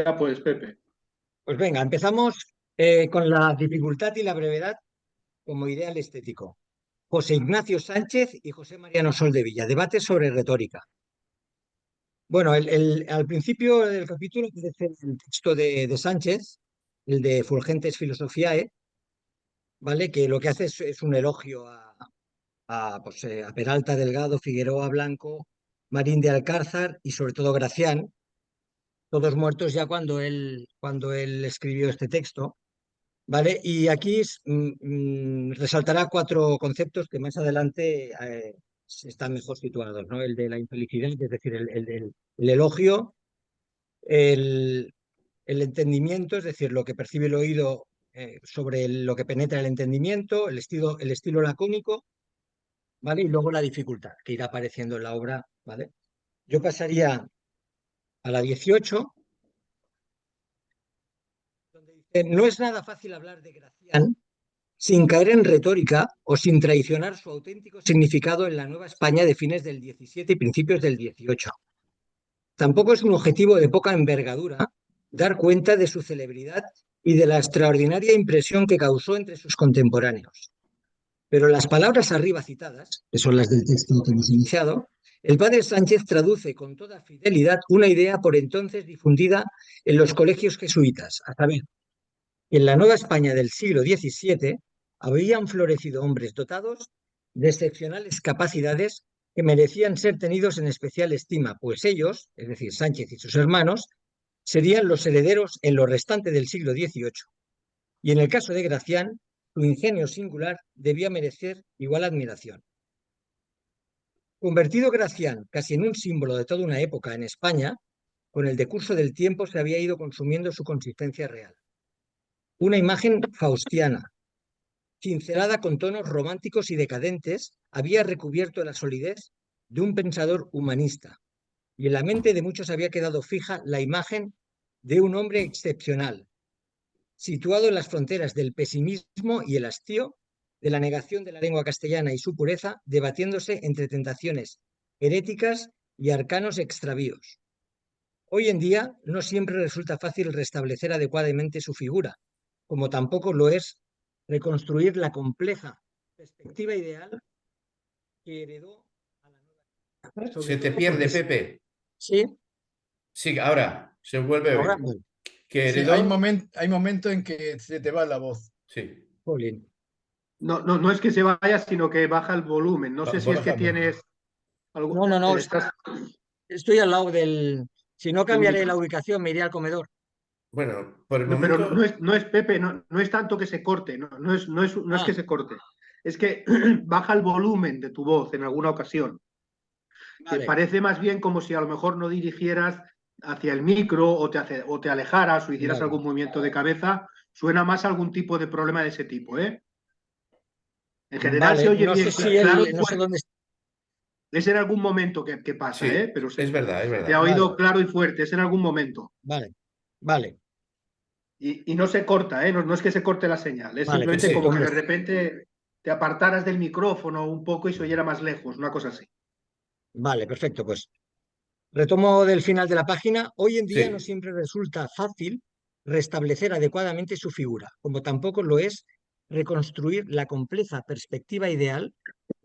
Ya pues, Pepe. Pues venga, empezamos con la dificultad y la brevedad como ideal estético. José Ignacio Sánchez y José Mariano Soldevilla, debate sobre retórica. Bueno, al principio del capítulo aparece el texto de Sánchez, el de Fulgentes Philosophiae, ¿vale? Que lo que hace es un elogio a Peralta, Delgado, Figueroa Blanco, Marín de Alcázar y sobre todo Gracián, todos muertos ya cuando él escribió este texto. ¿Vale? Y aquí resaltará cuatro conceptos que más adelante están mejor situados, ¿no? El de la infelicidad, es decir, el elogio, el, el entendimiento, es decir, lo que percibe el oído sobre lo que penetra el entendimiento, el estilo lacónico, ¿vale? Y luego la dificultad que irá apareciendo en la obra, ¿vale? Yo pasaría a la 18, donde dice, no es nada fácil hablar de Gracián sin caer en retórica o sin traicionar su auténtico significado en la Nueva España de fines del 17 y principios del 18. Tampoco es un objetivo de poca envergadura dar cuenta de su celebridad y de la extraordinaria impresión que causó entre sus contemporáneos. Pero las palabras arriba citadas, que son las del texto que hemos iniciado, el padre Sánchez traduce con toda fidelidad una idea por entonces difundida en los colegios jesuitas, a saber, en la Nueva España del siglo XVII habían florecido hombres dotados de excepcionales capacidades que merecían ser tenidos en especial estima, pues ellos, es decir, Sánchez y sus hermanos, serían los herederos en lo restante del siglo XVIII. Y en el caso de Gracián, su ingenio singular debía merecer igual admiración. Convertido Gracián casi en un símbolo de toda una época en España, con el decurso del tiempo se había ido consumiendo su consistencia real. Una imagen faustiana, cincelada con tonos románticos y decadentes, había recubierto la solidez de un pensador humanista, y en la mente de muchos había quedado fija la imagen de un hombre excepcional, situado en las fronteras del pesimismo y el hastío, de la negación de la lengua castellana y su pureza, debatiéndose entre tentaciones heréticas y arcanos extravíos. Hoy en día no siempre resulta fácil restablecer adecuadamente su figura, como tampoco lo es reconstruir la compleja perspectiva ideal que heredó a la nueva, sobre Se te todo pierde, porque Pepe. sí, Sí, ahora se vuelve a ahora, ver. bueno, Que Sí, hay heredó. hay momentos en que se te va la voz. Sí. Jolín. No, no, no es que se vaya, sino que baja el volumen. No sé si es que Baja mucho. tienes algo. No, no, no, Estás estoy al lado del... Si no del cambiaré micro. la ubicación, me iré al comedor. Bueno, por el No, pero no momento. es, no es Pepe, no, no es tanto que se corte, no, no es Ah, que se corte. Es que baja el volumen de tu voz en alguna ocasión. Que vale, parece más bien como si a lo mejor no dirigieras hacia el micro o te alejaras o hicieras vale, algún movimiento de cabeza. Suena más a algún tipo de problema de ese tipo, ¿eh? En general se vale. oye No bien, sé si claro él, y no sé fuerte. dónde está. Es en algún momento que pasa, ¿eh? Sí, Pero es verdad, es se ha verdad. Vale, oído claro y fuerte, es en algún momento. vale, vale, Y no se corta, ¿eh? No, no es que se corte la señal, es vale, simplemente perfecto, como que hombre. de repente te apartaras del micrófono un poco y se oyera más lejos, una cosa así. Vale, perfecto, pues. Retomo del final de la página. Hoy en día no Sí. siempre resulta fácil restablecer adecuadamente su figura, como tampoco lo es reconstruir la compleja perspectiva ideal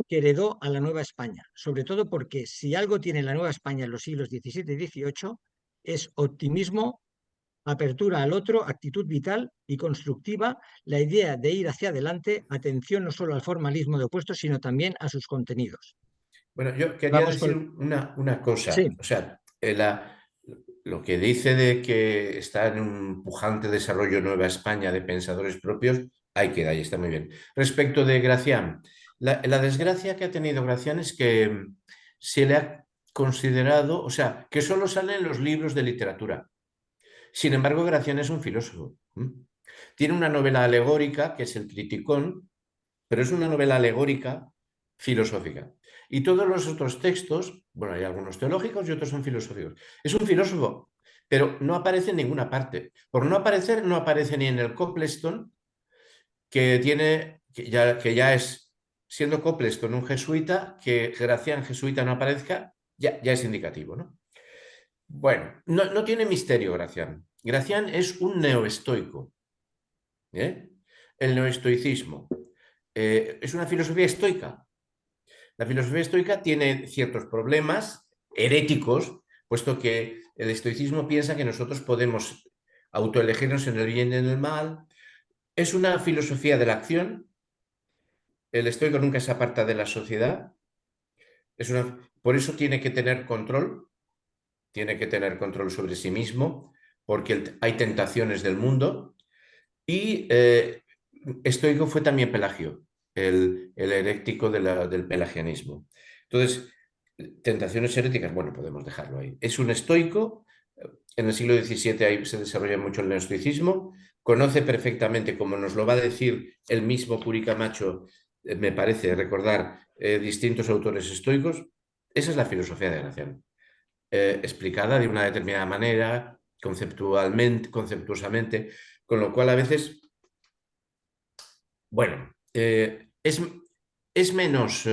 que heredó a la Nueva España, sobre todo porque si algo tiene la Nueva España en los siglos XVII y XVIII es optimismo, apertura al otro, actitud vital y constructiva, la idea de ir hacia adelante, atención no solo al formalismo de opuestos, sino también a sus contenidos. Bueno, yo quería Vamos decir con... una cosa. Sí, O sea, lo que dice de que está en un pujante desarrollo Nueva España de pensadores propios, ahí queda, ahí está muy bien. Respecto de Gracián, la desgracia que ha tenido Gracián es que se le ha considerado, o sea, que solo sale en los libros de literatura. Sin embargo, Gracián es un filósofo. Tiene una novela alegórica, que es El Criticón, pero es una novela alegórica filosófica. Y todos los otros textos, bueno, hay algunos teológicos y otros son filosóficos. Es un filósofo, pero no aparece en ninguna parte. Por no aparecer, no aparece ni en el Copleston, que ya es, siendo Copleston un jesuita, que Gracián jesuita no aparezca, ya es indicativo, ¿no? Bueno, no tiene misterio, Gracián. Gracián es un neoestoico. El neoestoicismo es una filosofía estoica. La filosofía estoica tiene ciertos problemas heréticos, puesto que el estoicismo piensa que nosotros podemos autoelegirnos en el bien y en el mal. Es una filosofía de la acción. El estoico nunca se aparta de la sociedad. Por eso tiene que tener control sobre sí mismo, porque hay tentaciones del mundo. Y estoico fue también Pelagio, el herético del pelagianismo. Entonces, tentaciones heréticas, bueno, podemos dejarlo ahí. Es un estoico, en el siglo XVII ahí se desarrolla mucho el neoestoicismo, conoce perfectamente, como nos lo va a decir el mismo Puri Camacho, me parece recordar distintos autores estoicos. Esa es la filosofía de Gracián, explicada de una determinada manera, conceptuosamente, con lo cual a veces, bueno, es menos,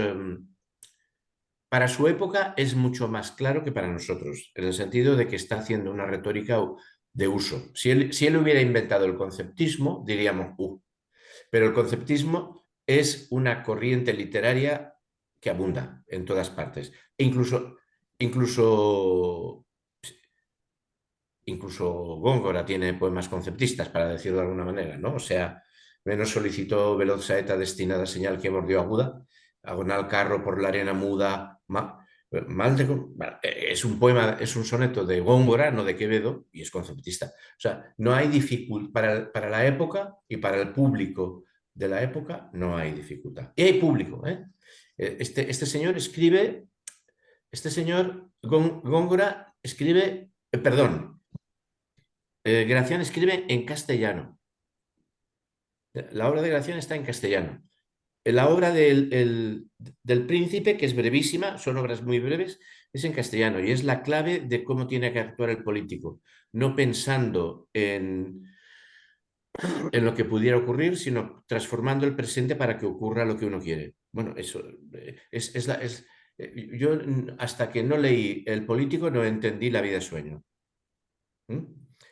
para su época es mucho más claro que para nosotros, en el sentido de que está haciendo una retórica de uso. Si él hubiera inventado el conceptismo, diríamos, pero el conceptismo es una corriente literaria que abunda en todas partes. E incluso Góngora tiene poemas conceptistas, para decirlo de alguna manera, ¿no? O sea, menos solicitó veloz saeta destinada señal que mordió aguda, agonal carro por la arena muda, es un poema, es un soneto de Góngora, no de Quevedo, y es conceptista. O sea, no hay dificultad, para la época y para el público de la época, no hay dificultad. Y hay público, ¿eh? Este señor escribe, Góngora escribe, perdón, Gracián escribe en castellano. La obra de Gracián está en castellano. La obra del Príncipe, que es brevísima, son obras muy breves, es en castellano y es la clave de cómo tiene que actuar el político, no pensando en lo que pudiera ocurrir, sino transformando el presente para que ocurra lo que uno quiere. Bueno, eso yo hasta que no leí El Político no entendí La vida sueño.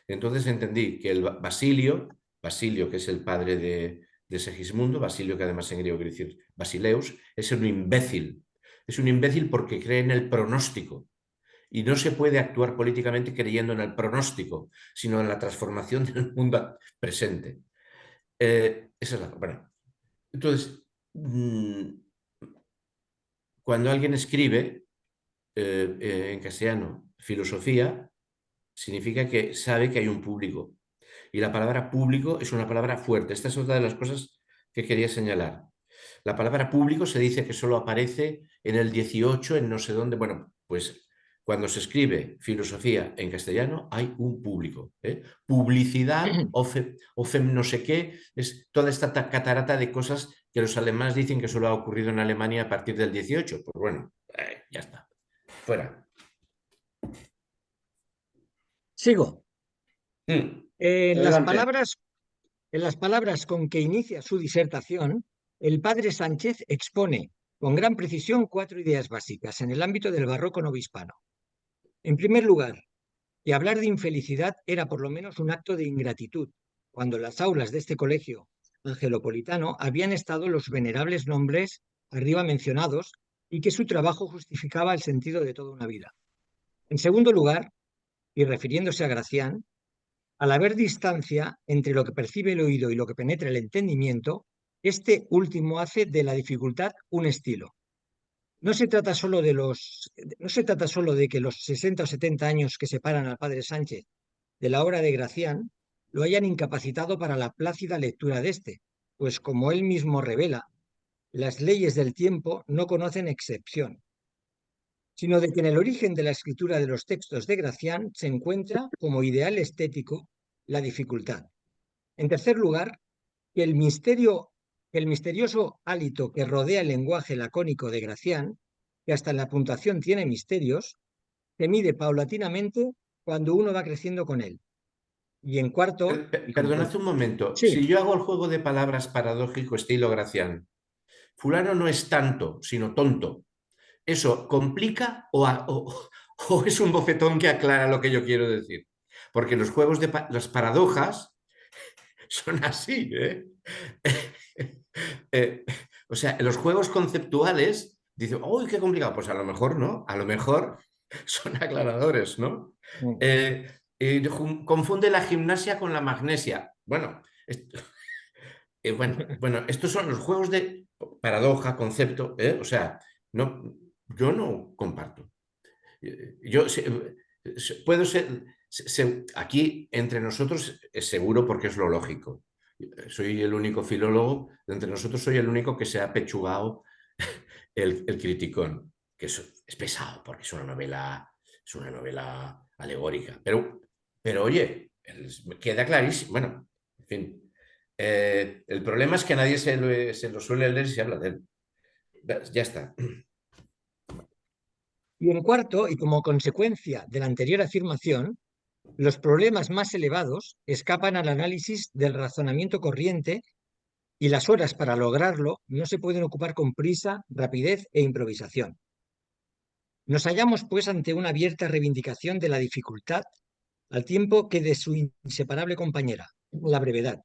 Entonces entendí que el Basilio, que es el padre de Segismundo, Basilio, que además en griego quiere decir Basileus, es un imbécil. Es un imbécil porque cree en el pronóstico. Y no se puede actuar políticamente creyendo en el pronóstico, sino en la transformación del mundo presente. Esa es la... Bueno, entonces, cuando alguien escribe en castellano filosofía, significa que sabe que hay un público. Y la palabra público es una palabra fuerte. Esta es otra de las cosas que quería señalar. La palabra público se dice que solo aparece en el 18, en no sé dónde. Bueno, pues cuando se escribe filosofía en castellano hay un público. Publicidad, OFEM no sé qué, es toda esta catarata de cosas que los alemanes dicen que solo ha ocurrido en Alemania a partir del 18. Pues bueno, ya está. Fuera. Sigo. En las Adelante. palabras con que inicia su disertación, el padre Sánchez expone con gran precisión 4 ideas básicas en el ámbito del barroco novohispano. En primer lugar, que hablar de infelicidad era por lo menos un acto de ingratitud, cuando en las aulas de este colegio angelopolitano habían estado los venerables nombres arriba mencionados y que su trabajo justificaba el sentido de toda una vida. En segundo lugar, y refiriéndose a Gracián, al haber distancia entre lo que percibe el oído y lo que penetra el entendimiento, este último hace de la dificultad un estilo. No se trata solo de que los 60 o 70 años que separan al padre Sánchez de la obra de Gracián lo hayan incapacitado para la plácida lectura de este, pues como él mismo revela, las leyes del tiempo no conocen excepción, sino de que en el origen de la escritura de los textos de Gracián se encuentra como ideal estético la dificultad. En tercer lugar, que el misterioso hálito que rodea el lenguaje lacónico de Gracián, que hasta en la puntuación tiene misterios, se mide paulatinamente cuando uno va creciendo con él. Y en cuarto... Perdonad un momento. Sí, Si yo hago el juego de palabras paradójico estilo Gracián, fulano no es tanto, sino tonto. ¿Eso complica o es un bofetón que aclara lo que yo quiero decir? Porque los juegos de las paradojas son así, ¿eh? Eh, o sea, los juegos conceptuales, dicen, ¡uy, qué complicado! Pues a lo mejor no, a lo mejor son aclaradores, ¿no? Confunde la gimnasia con la magnesia. Bueno, bueno, estos son los juegos de paradoja, concepto, ¿eh? O sea, no, yo no comparto. Yo puedo ser, aquí entre nosotros es seguro porque es lo lógico. Soy el único filólogo, de entre nosotros soy el único que se ha pechugado el Criticón, que es pesado porque es una novela alegórica. Pero oye, queda clarísimo. Bueno, en fin. El problema es que nadie se lo suele leer si se habla de él. Ya está. Y en cuarto, y como consecuencia de la anterior afirmación, los problemas más elevados escapan al análisis del razonamiento corriente y las horas para lograrlo no se pueden ocupar con prisa, rapidez e improvisación. Nos hallamos, pues, ante una abierta reivindicación de la dificultad, al tiempo que de su inseparable compañera, la brevedad.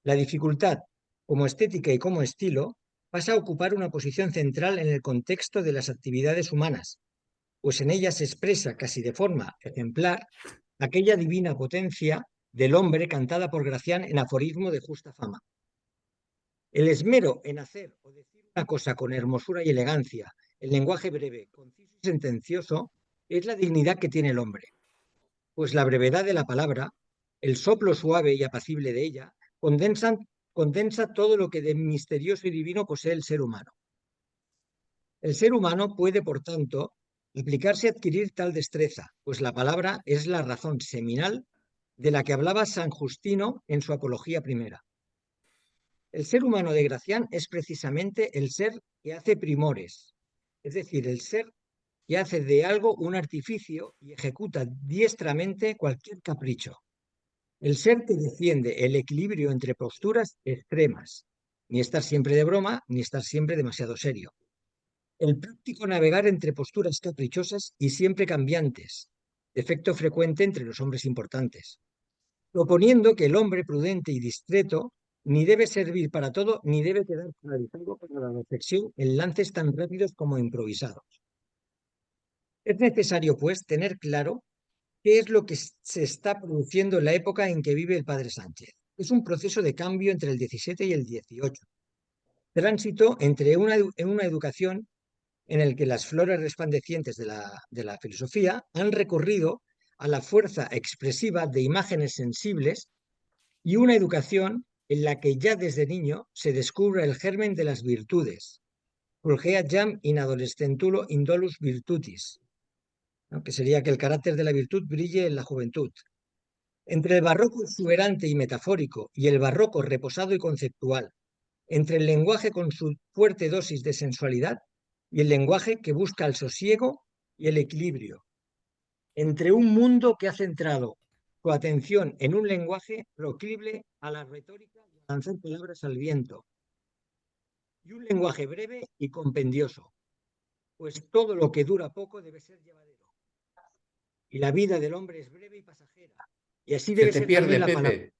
La dificultad, como estética y como estilo, pasa a ocupar una posición central en el contexto de las actividades humanas, pues en ella se expresa casi de forma ejemplar aquella divina potencia del hombre cantada por Gracián en aforismo de justa fama. El esmero en hacer o decir una cosa con hermosura y elegancia, el lenguaje breve, conciso y sentencioso, es la dignidad que tiene el hombre, pues la brevedad de la palabra, el soplo suave y apacible de ella, condensa todo lo que de misterioso y divino posee el ser humano. El ser humano puede, por tanto, aplicarse a adquirir tal destreza, pues la palabra es la razón seminal de la que hablaba San Justino en su Apología Primera. El ser humano de Gracián es precisamente el ser que hace primores, es decir, el ser que hace de algo un artificio y ejecuta diestramente cualquier capricho. El ser que defiende el equilibrio entre posturas extremas, ni estar siempre de broma, ni estar siempre demasiado serio. El práctico navegar entre posturas caprichosas y siempre cambiantes, defecto frecuente entre los hombres importantes, proponiendo que el hombre prudente y discreto ni debe servir para todo, ni debe quedar paralizado para la reflexión en lances tan rápidos como improvisados. Es necesario, pues, tener claro qué es lo que se está produciendo en la época en que vive el padre Sánchez. Es un proceso de cambio entre el 17 y el 18. Tránsito entre una educación en el que las flores resplandecientes de la filosofía han recurrido a la fuerza expresiva de imágenes sensibles y una educación en la que ya desde niño se descubre el germen de las virtudes, Fulgea jam in adolescentulo indolus virtutis, ¿no? Que sería que el carácter de la virtud brille en la juventud. Entre el barroco exuberante y metafórico y el barroco reposado y conceptual, entre el lenguaje con su fuerte dosis de sensualidad y el lenguaje que busca el sosiego y el equilibrio, entre un mundo que ha centrado su atención en un lenguaje proclive a la retórica y a lanzar palabras al viento, y un lenguaje breve y compendioso, pues todo lo que dura poco debe ser llevadero, y la vida del hombre es breve y pasajera, y así Se debe te ser pierde, también la palabra. Pepe.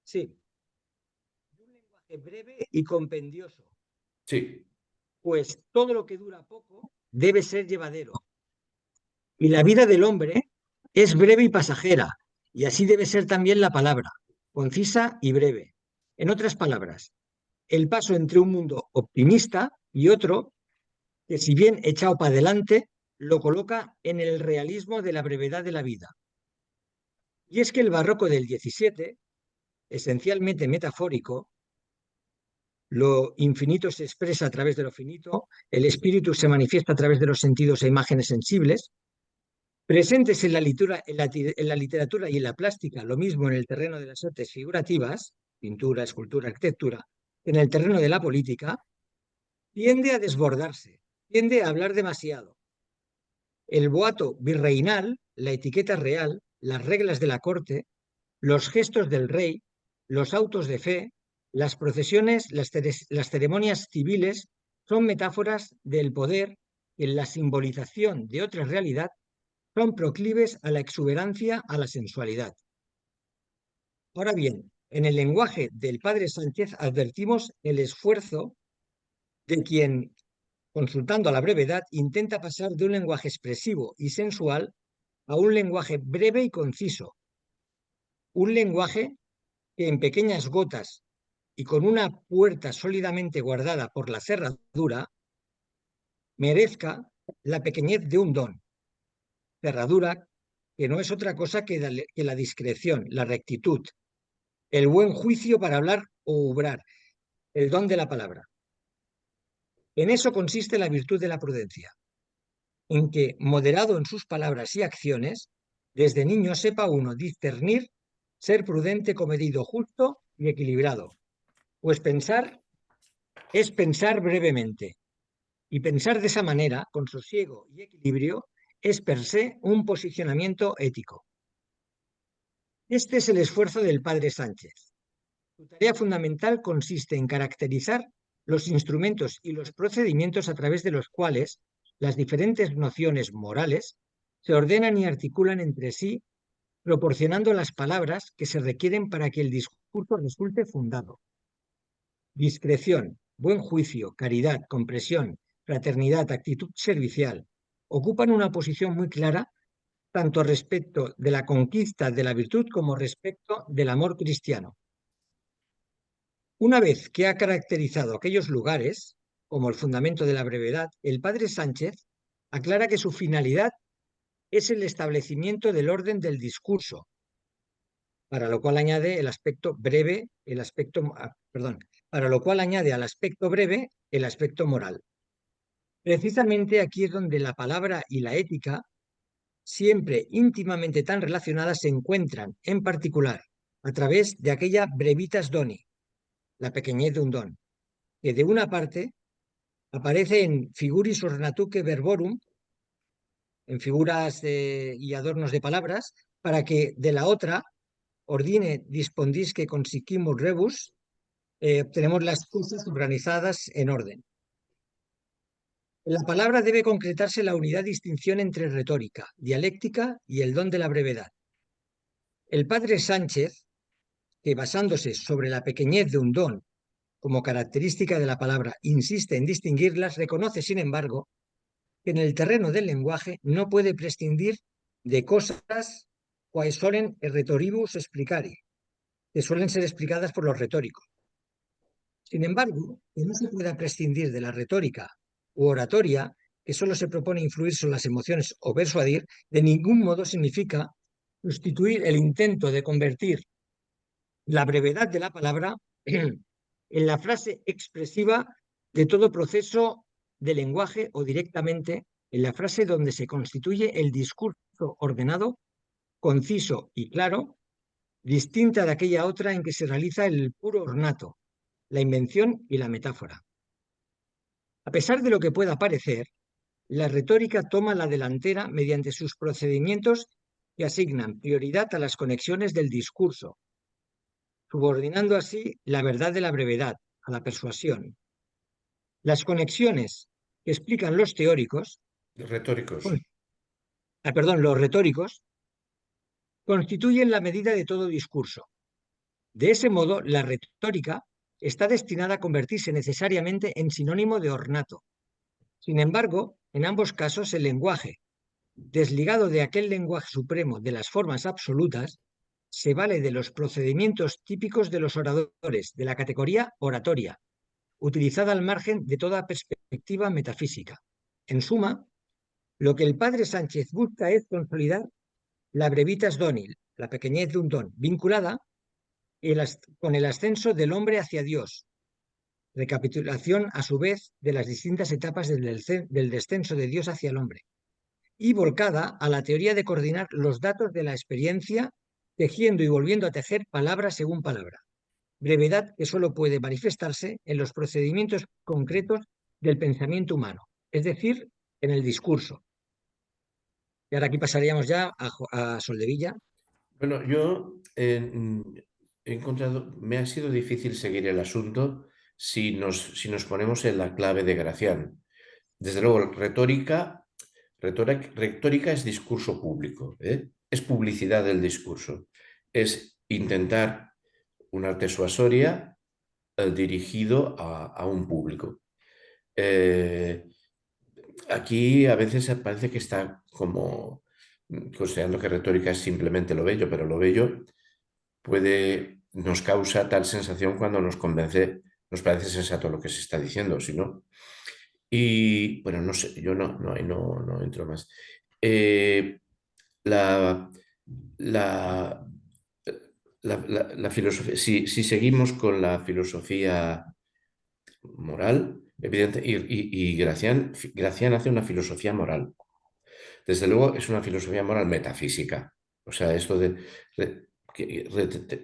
Sí, un lenguaje breve y compendioso, Sí. pues todo lo que dura poco debe ser llevadero. Y la vida del hombre es breve y pasajera, y así debe ser también la palabra, concisa y breve. En otras palabras, el paso entre un mundo optimista y otro que, si bien echado para adelante, lo coloca en el realismo de la brevedad de la vida. Y es que el barroco del 17, esencialmente metafórico, lo infinito se expresa a través de lo finito, el espíritu se manifiesta a través de los sentidos e imágenes sensibles, presentes en la literatura y en la plástica, lo mismo en el terreno de las artes figurativas, pintura, escultura, arquitectura, en el terreno de la política, tiende a desbordarse, tiende a hablar demasiado. El boato virreinal, la etiqueta real, las reglas de la corte, los gestos del rey, los autos de fe, las procesiones, las ceremonias civiles son metáforas del poder en la simbolización de otra realidad son proclives a la exuberancia, a la sensualidad. Ahora bien, en el lenguaje del padre Sánchez advertimos el esfuerzo de quien, consultando a la brevedad, intenta pasar de un lenguaje expresivo y sensual a un lenguaje breve y conciso. Un lenguaje que en pequeñas gotas y con una puerta sólidamente guardada por la cerradura, merezca la pequeñez de un don. Cerradura que no es otra cosa que la discreción, la rectitud, el buen juicio para hablar o obrar, el don de la palabra. En eso consiste la virtud de la prudencia, en que, moderado en sus palabras y acciones, desde niño sepa uno discernir, ser prudente, comedido, justo y equilibrado. Pues pensar es pensar brevemente, y pensar de esa manera, con sosiego y equilibrio, es per se un posicionamiento ético. Este es el esfuerzo del padre Sánchez. Su tarea fundamental consiste en caracterizar los instrumentos y los procedimientos a través de los cuales las diferentes nociones morales se ordenan y articulan entre sí, proporcionando las palabras que se requieren para que el discurso resulte fundado. Discreción, buen juicio, caridad, comprensión, fraternidad, actitud servicial, ocupan una posición muy clara tanto respecto de la conquista de la virtud como respecto del amor cristiano. Una vez que ha caracterizado aquellos lugares, como el fundamento de la brevedad, el padre Sánchez aclara que su finalidad es el establecimiento del orden del discurso, para lo cual añade el aspecto breve, para lo cual añade al aspecto breve el aspecto moral. Precisamente aquí es donde la palabra y la ética, siempre íntimamente tan relacionadas, se encuentran, en particular, a través de aquella brevitas doni, la pequeñez de un don, que de una parte aparece en figuris ornatuque verborum, en figuras y adornos de palabras, para que de la otra, ordine dispondisque consicimus rebus, obtenemos las cosas organizadas en orden. En la palabra debe concretarse la unidad distinción entre retórica, dialéctica y el don de la brevedad. El padre Sánchez, que basándose sobre la pequeñez de un don como característica de la palabra, insiste en distinguirlas, reconoce, sin embargo, que en el terreno del lenguaje no puede prescindir de cosas quae solen rhetoribus explicari, que suelen ser explicadas por los retóricos. Sin embargo, que no se pueda prescindir de la retórica u oratoria, que solo se propone influir sobre las emociones o persuadir, de ningún modo significa sustituir el intento de convertir la brevedad de la palabra en la frase expresiva de todo proceso de lenguaje o directamente en la frase donde se constituye el discurso ordenado, conciso y claro, distinta de aquella otra en que se realiza el puro ornato, la invención y la metáfora. A pesar de lo que pueda parecer, la retórica toma la delantera mediante sus procedimientos que asignan prioridad a las conexiones del discurso, subordinando así la verdad de la brevedad a la persuasión. Las conexiones que explican los teóricos, Retóricos. los retóricos, constituyen la medida de todo discurso. De ese modo, la retórica está destinada a convertirse necesariamente en sinónimo de ornato. Sin embargo, en ambos casos el lenguaje, desligado de aquel lenguaje supremo de las formas absolutas, se vale de los procedimientos típicos de los oradores, de la categoría oratoria, utilizada al margen de toda perspectiva metafísica. En suma, lo que el padre Sánchez busca es consolidar la brevitas doni, la pequeñez de un don, vinculada con el ascenso del hombre hacia Dios, recapitulación a su vez de las distintas etapas del descenso de Dios hacia el hombre, y volcada a la teoría de coordinar los datos de la experiencia, tejiendo y volviendo a tejer palabra según palabra. Brevedad que solo puede manifestarse en los procedimientos concretos del pensamiento humano, es decir, en el discurso. Y ahora aquí pasaríamos ya a Soldevilla. Bueno, yo he encontrado, me ha sido difícil seguir el asunto si nos ponemos en la clave de Gracián. Desde luego, retórica Retórica es discurso público, es publicidad del discurso, es intentar un arte suasoria dirigido a un público. Aquí a veces parece que está como considerando que retórica es simplemente lo bello, pero lo bello nos causa tal sensación cuando nos convence, nos parece sensato lo que se está diciendo, si no. Y bueno, no sé, yo no entro más. La, la, la filosofía, si seguimos con la filosofía moral, evidente, y Gracián hace una filosofía moral. Desde luego es una filosofía moral metafísica. O sea, esto de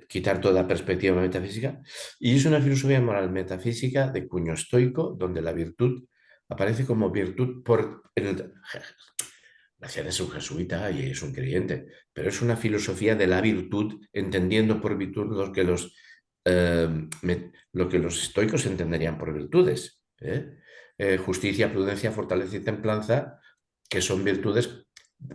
quitar toda perspectiva metafísica. Y es una filosofía moral metafísica de cuño estoico, donde la virtud aparece como virtud Gracián es un jesuita y es un creyente, pero es una filosofía de la virtud, entendiendo por virtud lo que los estoicos entenderían por virtudes. Justicia, prudencia, fortaleza y templanza, que son virtudes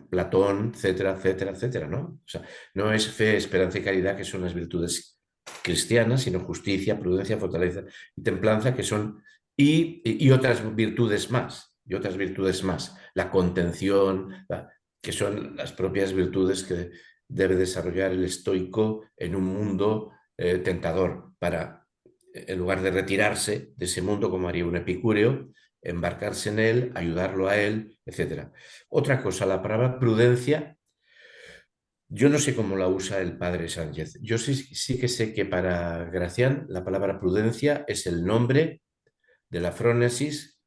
Platón, etcétera, etcétera, etcétera, ¿no? O sea, no es fe, esperanza y caridad, que son las virtudes cristianas, sino justicia, prudencia, fortaleza y templanza, que son, y otras virtudes más, la contención, que son las propias virtudes que debe desarrollar el estoico en un mundo tentador, para, en lugar de retirarse de ese mundo como haría un epicúreo, embarcarse en él, ayudarlo a él, etc. Otra cosa, la palabra prudencia, yo no sé cómo la usa el padre Sánchez. Yo sí que sé que para Gracián la palabra prudencia es el nombre de la frónesis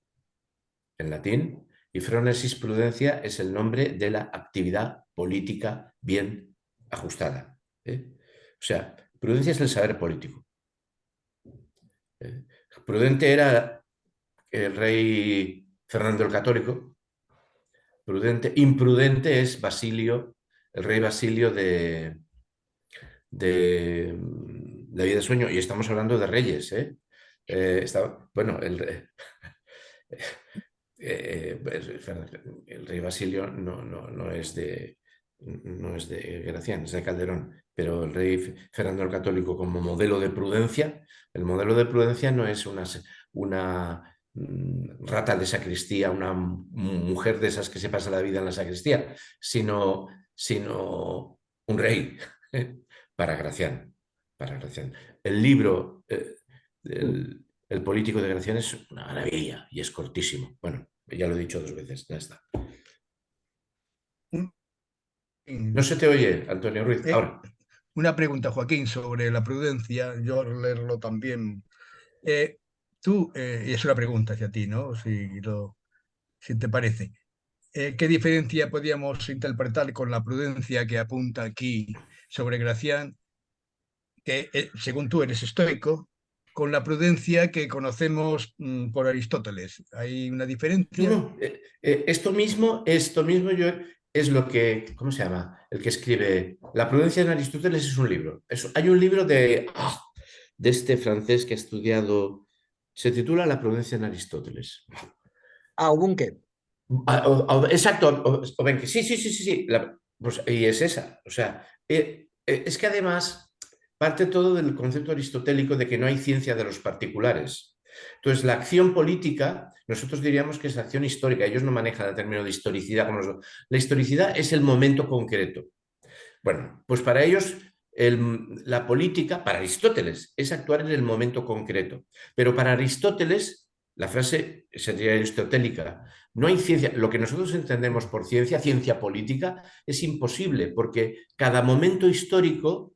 en latín, y frónesis prudencia es el nombre de la actividad política bien ajustada. O sea, prudencia es el saber político. Prudente era el rey Fernando el Católico. Imprudente es Basilio, el rey Basilio de La vida de sueño, y estamos hablando de reyes. Bueno, el rey Basilio no es de Gracián, es de Calderón, pero el rey Fernando el Católico, como modelo de prudencia, el modelo de prudencia no es una rata de sacristía, una mujer de esas que se pasa la vida en la sacristía, sino un rey para Gracián. El libro, el político de Gracián, es una maravilla y es cortísimo. Bueno, ya lo he dicho 2 veces, ya está. No se te oye, Antonio Ruiz. Ahora. Una pregunta, Joaquín, sobre la prudencia. Yo al leerlo también. Y es una pregunta hacia ti, ¿no? Si te parece. ¿Qué diferencia podríamos interpretar con la prudencia que apunta aquí sobre Gracián, que según tú eres estoico, con la prudencia que conocemos por Aristóteles? ¿Hay una diferencia? No, esto mismo es lo que, ¿cómo se llama? El que escribe La prudencia en Aristóteles es un libro. Hay un libro de este francés que ha estudiado, se titula La prudencia en Aristóteles. Bunker. Exacto, Obenque. Sí. Pues, y es esa. O sea, es que además parte todo del concepto aristotélico de que no hay ciencia de los particulares. Entonces, la acción política, nosotros diríamos que es acción histórica. Ellos no manejan el término de historicidad como nosotros. La historicidad es el momento concreto. Bueno, pues para ellos la política, para Aristóteles, es actuar en el momento concreto. Pero para Aristóteles, la frase sería aristotélica, no hay ciencia. Lo que nosotros entendemos por ciencia política, es imposible, porque cada momento histórico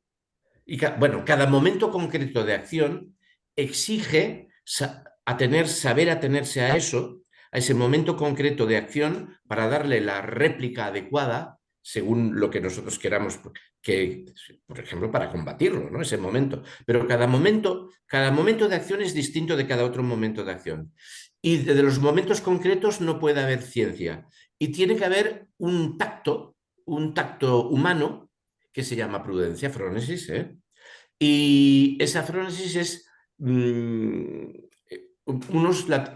cada momento concreto de acción exige saber atenerse a eso, a ese momento concreto de acción, para darle la réplica adecuada según lo que nosotros queramos, por ejemplo, para combatirlo, ¿no? Ese momento. Pero cada momento de acción es distinto de cada otro momento de acción. Y de los momentos concretos no puede haber ciencia. Y tiene que haber un tacto humano, que se llama prudencia, frónesis, y esa frónesis es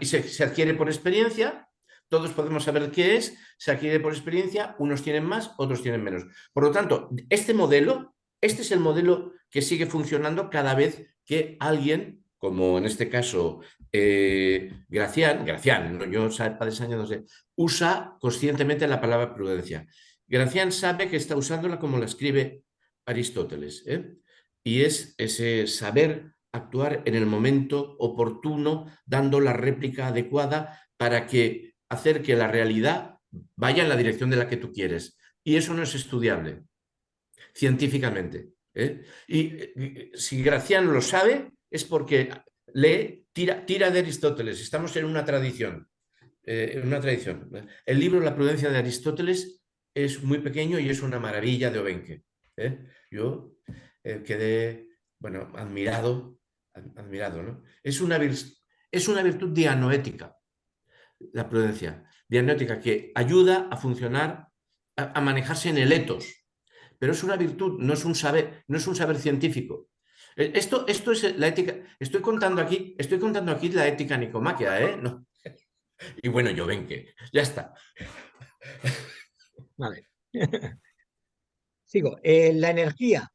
se adquiere por experiencia, Todos podemos saber qué es, se adquiere por experiencia, unos tienen más, otros tienen menos. Por lo tanto, este es el modelo que sigue funcionando cada vez que alguien, como en este caso Gracián, ¿no? Yo padres años no sé, usa conscientemente la palabra prudencia. Gracián sabe que está usándola como la escribe Aristóteles, ¿eh? Y es ese saber actuar en el momento oportuno, dando la réplica adecuada para que hacer que la realidad vaya en la dirección de la que tú quieres. Y eso no es estudiable científicamente, ¿eh? Y si Gracián lo sabe, es porque tira de Aristóteles. Estamos en una tradición. El libro La prudencia de Aristóteles es muy pequeño y es una maravilla de Obenque, ¿eh? Yo quedé, bueno, admirado, ¿no? Es una virtud dianoética, la prudencia, dianoética, que ayuda a funcionar, a manejarse en el etos, pero es una virtud, no es un saber científico. Esto es la ética. Estoy contando aquí la ética nicomaquia, ¿eh? No. Y bueno, yo ven que ya está. Vale. Sigo. La energía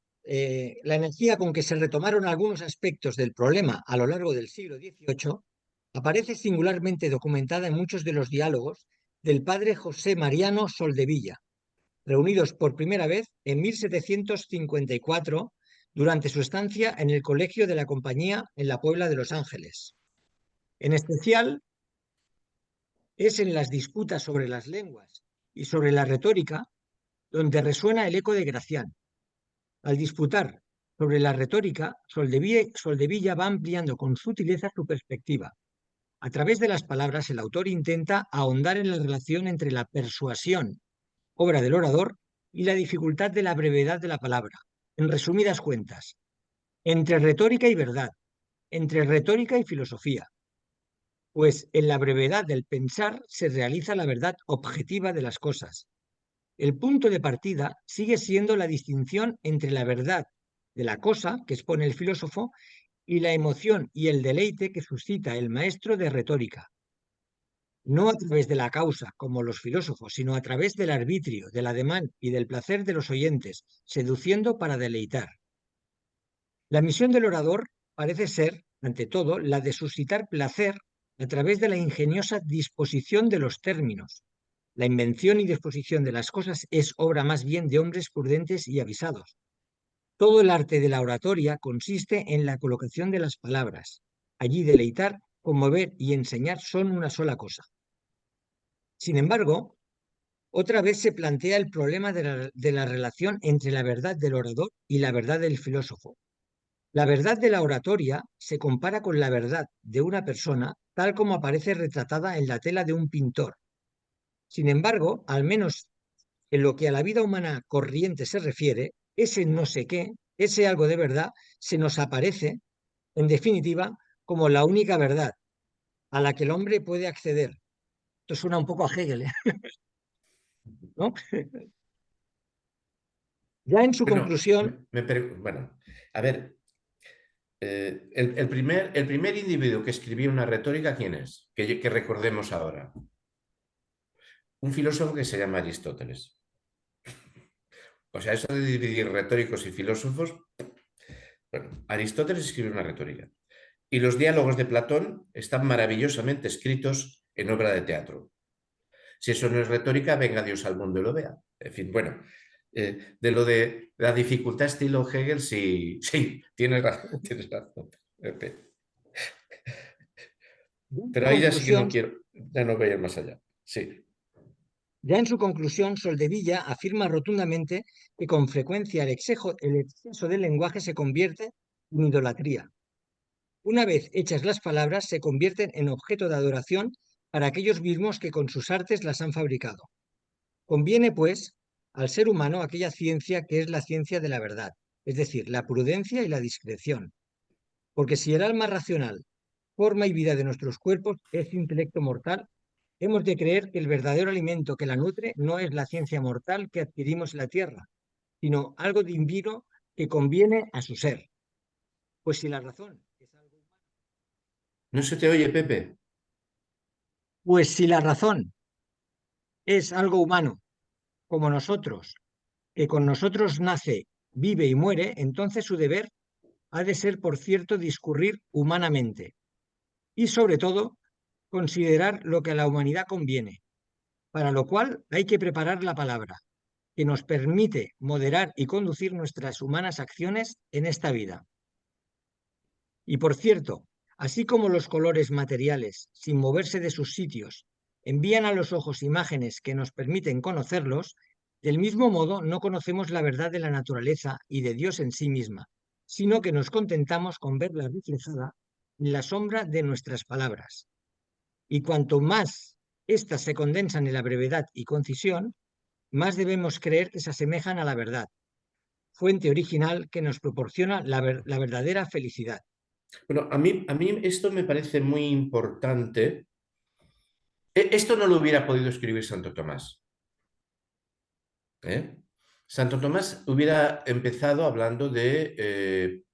con que se retomaron algunos aspectos del problema a lo largo del siglo XVIII aparece singularmente documentada en muchos de los diálogos del padre José Mariano Soldevilla, reunidos por primera vez en 1754 durante su estancia en el Colegio de la Compañía en la Puebla de Los Ángeles. En especial, es en las disputas sobre las lenguas y sobre la retórica donde resuena el eco de Gracián. Al disputar sobre la retórica, Soldevilla va ampliando con sutileza su perspectiva. A través de las palabras, el autor intenta ahondar en la relación entre la persuasión, obra del orador, y la dificultad de la brevedad de la palabra. En resumidas cuentas, entre retórica y verdad, entre retórica y filosofía, pues en la brevedad del pensar se realiza la verdad objetiva de las cosas. El punto de partida sigue siendo la distinción entre la verdad de la cosa que expone el filósofo y la emoción y el deleite que suscita el maestro de retórica. No a través de la causa, como los filósofos, sino a través del arbitrio, del ademán y del placer de los oyentes, seduciendo para deleitar. La misión del orador parece ser, ante todo, la de suscitar placer a través de la ingeniosa disposición de los términos. La invención y disposición de las cosas es obra más bien de hombres prudentes y avisados. Todo el arte de la oratoria consiste en la colocación de las palabras. Allí deleitar, conmover y enseñar son una sola cosa. Sin embargo, otra vez se plantea el problema de la relación entre la verdad del orador y la verdad del filósofo. La verdad de la oratoria se compara con la verdad de una persona tal como aparece retratada en la tela de un pintor. Sin embargo, al menos en lo que a la vida humana corriente se refiere, ese no sé qué, ese algo de verdad, se nos aparece, en definitiva, como la única verdad a la que el hombre puede acceder. Esto suena un poco a Hegel, ¿no? Ya en su Bueno, conclusión, bueno, a ver, el primer individuo que escribió una retórica, ¿quién es? Que recordemos ahora. Un filósofo que se llama Aristóteles. O sea, eso de dividir retóricos y filósofos. Bueno, Aristóteles escribió una retórica. Y los diálogos de Platón están maravillosamente escritos en obra de teatro. Si eso no es retórica, venga Dios al mundo y lo vea. En fin, bueno, de lo de la dificultad estilo Hegel, sí, tienes razón. Pero ahí ya sí que no quiero, ya no voy a ir más allá. Sí. Ya en su conclusión, Soldevilla afirma rotundamente que con frecuencia el exceso del lenguaje se convierte en idolatría. Una vez hechas las palabras, se convierten en objeto de adoración para aquellos mismos que con sus artes las han fabricado. Conviene, pues, al ser humano aquella ciencia que es la ciencia de la verdad, es decir, la prudencia y la discreción. Porque si el alma racional, forma y vida de nuestros cuerpos es intelecto mortal, hemos de creer que el verdadero alimento que la nutre no es la ciencia mortal que adquirimos en la tierra, sino algo divino que conviene a su ser. Pues si la razón es algo humano, No se te oye, Pepe. pues si la razón es algo humano, como nosotros, que con nosotros nace, vive y muere, entonces su deber ha de ser, por cierto, discurrir humanamente y, sobre todo, considerar lo que a la humanidad conviene, para lo cual hay que preparar la palabra, que nos permite moderar y conducir nuestras humanas acciones en esta vida. Y por cierto, así como los colores materiales, sin moverse de sus sitios, envían a los ojos imágenes que nos permiten conocerlos, del mismo modo no conocemos la verdad de la naturaleza y de Dios en sí misma, sino que nos contentamos con verla reflejada en la sombra de nuestras palabras. Y cuanto más éstas se condensan en la brevedad y concisión, más debemos creer que se asemejan a la verdad, fuente original que nos proporciona la verdadera felicidad. Bueno, a mí esto me parece muy importante. Esto no lo hubiera podido escribir Santo Tomás. ¿Eh? Santo Tomás hubiera empezado hablando de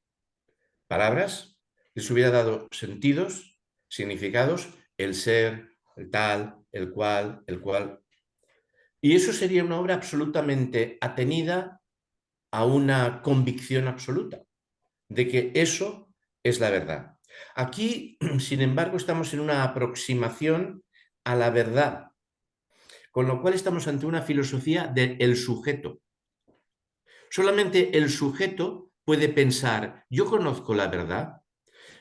palabras, les hubiera dado sentidos, significados, el ser, el tal, el cual. Y eso sería una obra absolutamente atenida a una convicción absoluta de que eso es la verdad. Aquí, sin embargo, estamos en una aproximación a la verdad, con lo cual estamos ante una filosofía del sujeto. Solamente el sujeto puede pensar, yo conozco la verdad,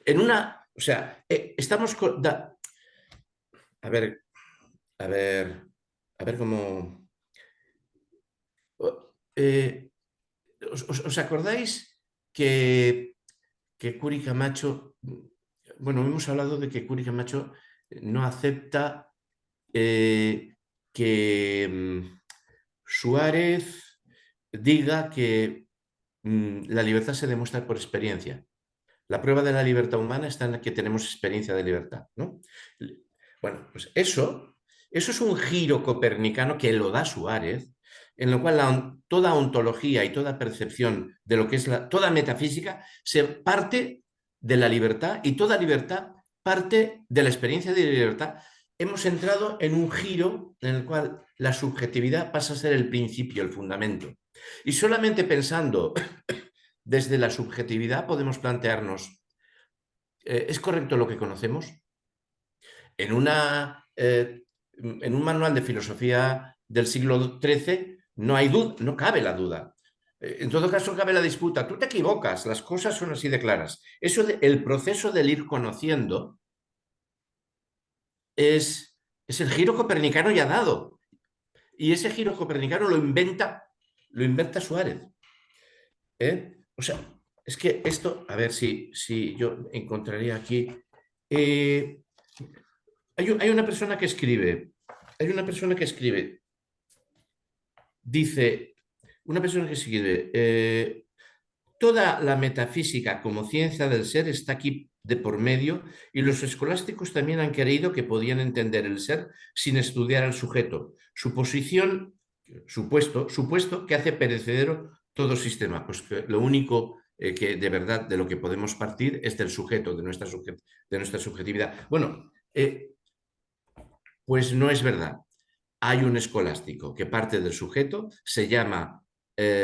en una, o sea, estamos, a ver cómo, ¿os acordáis que Curi Camacho, bueno, hemos hablado de que Curi Camacho no acepta que Suárez diga que la libertad se demuestra por experiencia. La prueba de la libertad humana está en que tenemos experiencia de libertad, ¿no? Bueno, pues eso es un giro copernicano que lo da Suárez, en lo cual toda ontología y toda percepción de lo que es toda metafísica se parte de la libertad y toda libertad parte de la experiencia de libertad. Hemos entrado en un giro en el cual la subjetividad pasa a ser el principio, el fundamento. Y solamente pensando desde la subjetividad podemos plantearnos, ¿es correcto lo que conocemos? En un manual de filosofía del siglo XIII no hay duda, no cabe la duda. En todo caso, cabe la disputa. Tú te equivocas, las cosas son así de claras. El proceso del ir conociendo es el giro copernicano ya dado. Y ese giro copernicano lo inventa Suárez. O sea, es que esto, a ver si yo encontraría aquí. Hay una persona que escribe. Dice, una persona que escribe, toda la metafísica como ciencia del ser está aquí de por medio y los escolásticos también han creído que podían entender el ser sin estudiar al sujeto. Su posición, supuesto que hace perecedero todo sistema. Pues que lo único que de verdad de lo que podemos partir es del sujeto, de nuestra subjetividad. Bueno, pues no es verdad. Hay un escolástico que parte del sujeto, se llama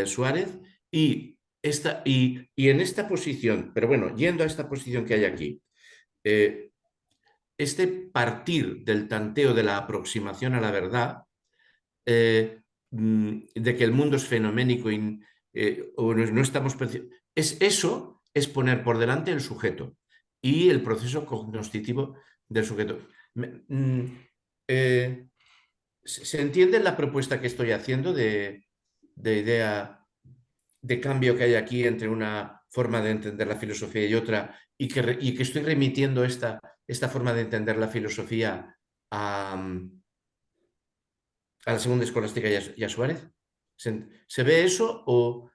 Suárez, y en esta posición, pero bueno, yendo a esta posición que hay aquí, este partir del tanteo de la aproximación a la verdad, de que el mundo es fenoménico o no estamos... Eso es poner por delante el sujeto y el proceso cognoscitivo del sujeto. ¿Se entiende la propuesta que estoy haciendo de idea de cambio que hay aquí entre una forma de entender la filosofía y otra, y que estoy remitiendo esta forma de entender la filosofía a la segunda escolástica y a Suárez? ¿Se ve eso o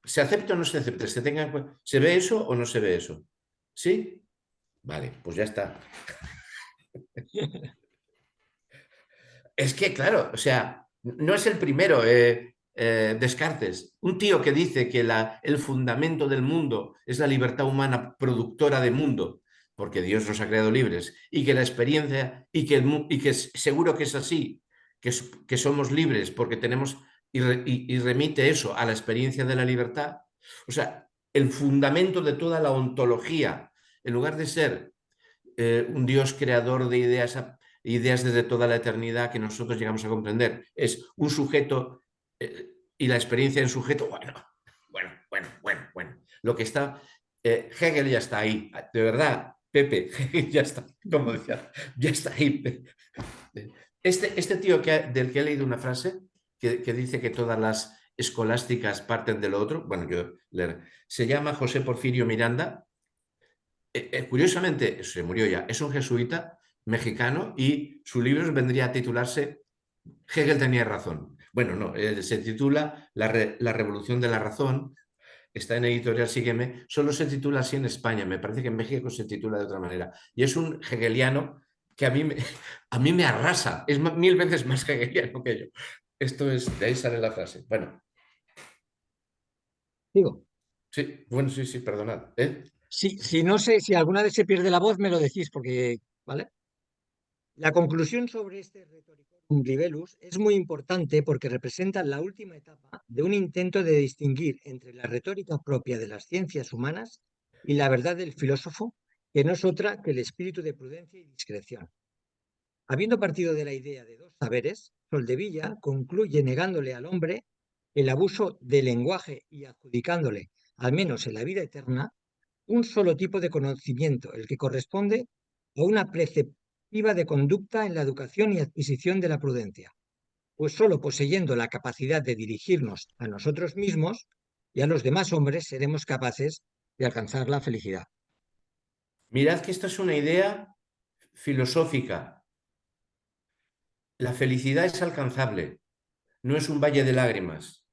se acepta o no se acepta? ¿Se ve eso o no se ve eso? ¿Sí? Vale, pues ya está. Es que, claro, o sea, no es el primero, Descartes, un tío que dice que el fundamento del mundo es la libertad humana productora de mundo, porque Dios nos ha creado libres, y que la experiencia, y que seguro que es así, que somos libres porque tenemos, y remite eso a la experiencia de la libertad. O sea, el fundamento de toda la ontología, en lugar de ser un Dios creador de ideas desde toda la eternidad que nosotros llegamos a comprender, es un sujeto y la experiencia en sujeto, bueno. Lo que está, Hegel ya está ahí, de verdad, Pepe, Hegel ya está, como decía, ya está ahí. Este tío del que he leído una frase que dice que todas las escolásticas parten de lo otro, bueno, se llama José Porfirio Miranda. Curiosamente, se murió ya, es un jesuita mexicano y su libro vendría a titularse Hegel tenía razón. Bueno, no, se titula La revolución de la razón, está en editorial Sígueme, solo se titula así en España, me parece que en México se titula de otra manera. Y es un hegeliano que a mí me arrasa, es 1000 veces más hegeliano que yo. Esto es, de ahí sale la frase. Bueno. Digo. Sí, bueno, sí, perdonad. Si no sé, si alguna vez se pierde la voz, me lo decís, porque, ¿vale? La conclusión sobre este Rhetoricon Libellus es muy importante porque representa la última etapa de un intento de distinguir entre la retórica propia de las ciencias humanas y la verdad del filósofo, que no es otra que el espíritu de prudencia y discreción. Habiendo partido de la idea de dos saberes, Soldevilla concluye negándole al hombre el abuso del lenguaje y adjudicándole, al menos en la vida eterna, un solo tipo de conocimiento, el que corresponde a una preceptiva de conducta en la educación y adquisición de la prudencia, pues solo poseyendo la capacidad de dirigirnos a nosotros mismos y a los demás hombres seremos capaces de alcanzar la felicidad. Mirad que esta es una idea filosófica. La felicidad es alcanzable, no es un valle de lágrimas.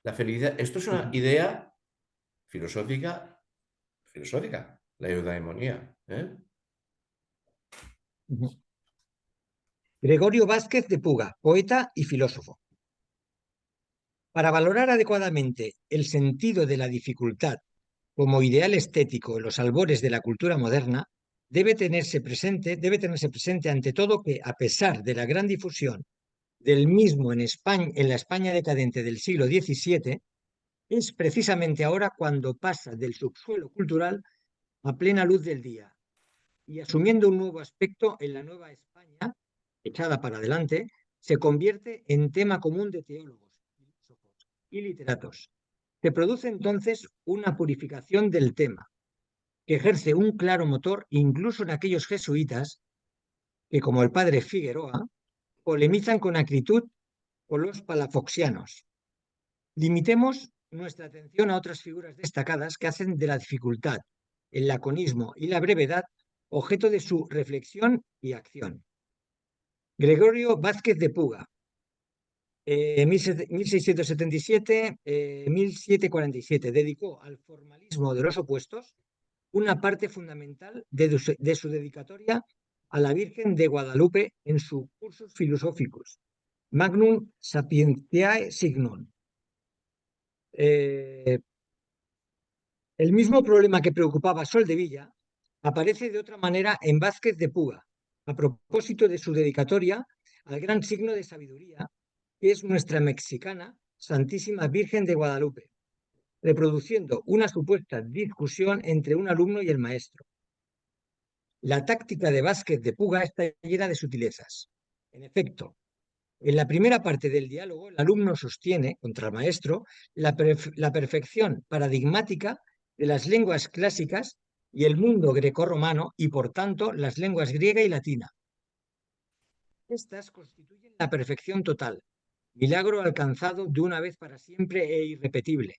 La felicidad, esto es una idea filosófica, la eudaimonía. Gregorio Vázquez de Puga, poeta y filósofo. Para valorar adecuadamente el sentido de la dificultad como ideal estético en los albores de la cultura moderna, debe tenerse presente ante todo que, a pesar de la gran difusión del mismo en España, en la España decadente del siglo XVII, es precisamente ahora cuando pasa del subsuelo cultural a plena luz del día y, asumiendo un nuevo aspecto en la nueva España, echada para adelante, se convierte en tema común de teólogos, filósofos y literatos. Se produce entonces una purificación del tema, que ejerce un claro motor incluso en aquellos jesuitas que, como el padre Figueroa, polemizan con acritud con los palafoxianos. Limitemos nuestra atención a otras figuras destacadas que hacen de la dificultad, el laconismo y la brevedad objeto de su reflexión y acción. Gregorio Vázquez de Puga, 1677-1747, dedicó al formalismo de los opuestos una parte fundamental de su dedicatoria a la Virgen de Guadalupe en sus cursos filosóficos, Magnum Sapientiae Signum. El mismo problema que preocupaba a Soldevilla aparece de otra manera en Vázquez de Puga, a propósito de su dedicatoria al gran signo de sabiduría, que es nuestra mexicana Santísima Virgen de Guadalupe, reproduciendo una supuesta discusión entre un alumno y el maestro. La táctica de Vázquez de Puga está llena de sutilezas. En efecto, en la primera parte del diálogo, el alumno sostiene contra el maestro la perfección paradigmática de las lenguas clásicas y el mundo grecorromano y, por tanto, las lenguas griega y latina. Estas constituyen la perfección total, milagro alcanzado de una vez para siempre e irrepetible.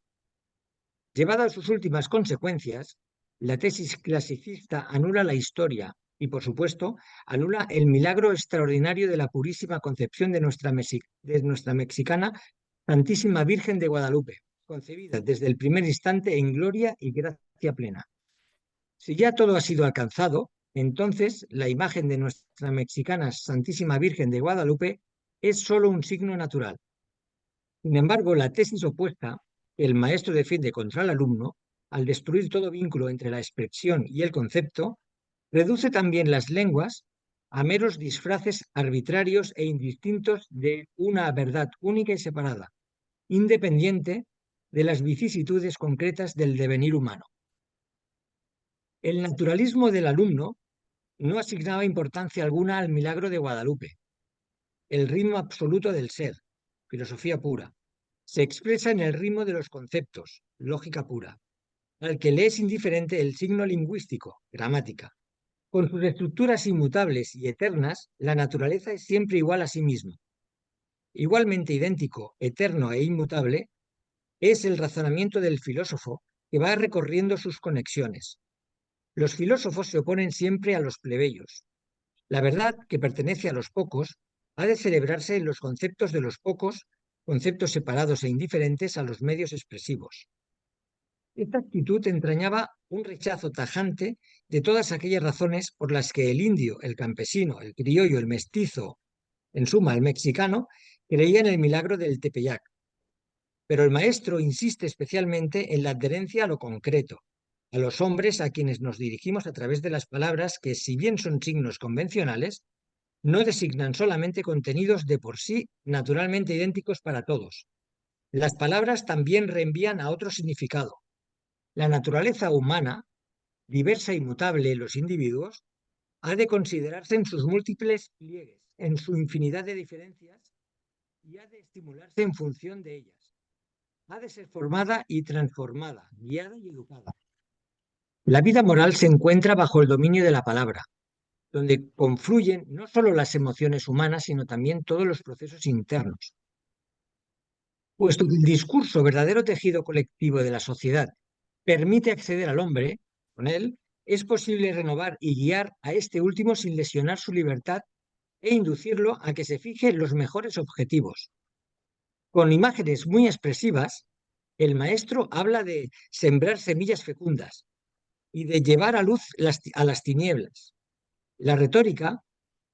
Llevada a sus últimas consecuencias, la tesis clasicista anula la historia y, por supuesto, anula el milagro extraordinario de la purísima concepción de nuestra mexicana Santísima Virgen de Guadalupe, concebida desde el primer instante en gloria y gracia plena. Si ya todo ha sido alcanzado, entonces la imagen de nuestra mexicana Santísima Virgen de Guadalupe es solo un signo natural. Sin embargo, la tesis opuesta que el maestro defiende contra el alumno al destruir todo vínculo entre la expresión y el concepto, reduce también las lenguas a meros disfraces arbitrarios e indistintos de una verdad única y separada, independiente de las vicisitudes concretas del devenir humano. El naturalismo del alumno no asignaba importancia alguna al milagro de Guadalupe. El ritmo absoluto del ser, filosofía pura, se expresa en el ritmo de los conceptos, lógica pura, al que le es indiferente el signo lingüístico, gramática. Con sus estructuras inmutables y eternas, la naturaleza es siempre igual a sí misma. Igualmente idéntico, eterno e inmutable, es el razonamiento del filósofo que va recorriendo sus conexiones. Los filósofos se oponen siempre a los plebeyos. La verdad, que pertenece a los pocos, ha de celebrarse en los conceptos de los pocos, conceptos separados e indiferentes a los medios expresivos. Esta actitud entrañaba un rechazo tajante de todas aquellas razones por las que el indio, el campesino, el criollo, el mestizo, en suma el mexicano, creía en el milagro del Tepeyac. Pero el maestro insiste especialmente en la adherencia a lo concreto, a los hombres a quienes nos dirigimos a través de las palabras que, si bien son signos convencionales, no designan solamente contenidos de por sí naturalmente idénticos para todos. Las palabras también reenvían a otro significado. La naturaleza humana, diversa y mutable en los individuos, ha de considerarse en sus múltiples pliegues, en su infinidad de diferencias, y ha de estimularse en función de ellas. Ha de ser formada y transformada, guiada y educada. La vida moral se encuentra bajo el dominio de la palabra, donde confluyen no solo las emociones humanas, sino también todos los procesos internos. Puesto que el discurso, verdadero tejido colectivo de la sociedad, permite acceder al hombre, con él, es posible renovar y guiar a este último sin lesionar su libertad e inducirlo a que se fije los mejores objetivos. Con imágenes muy expresivas, el maestro habla de sembrar semillas fecundas y de llevar a luz a las tinieblas. La retórica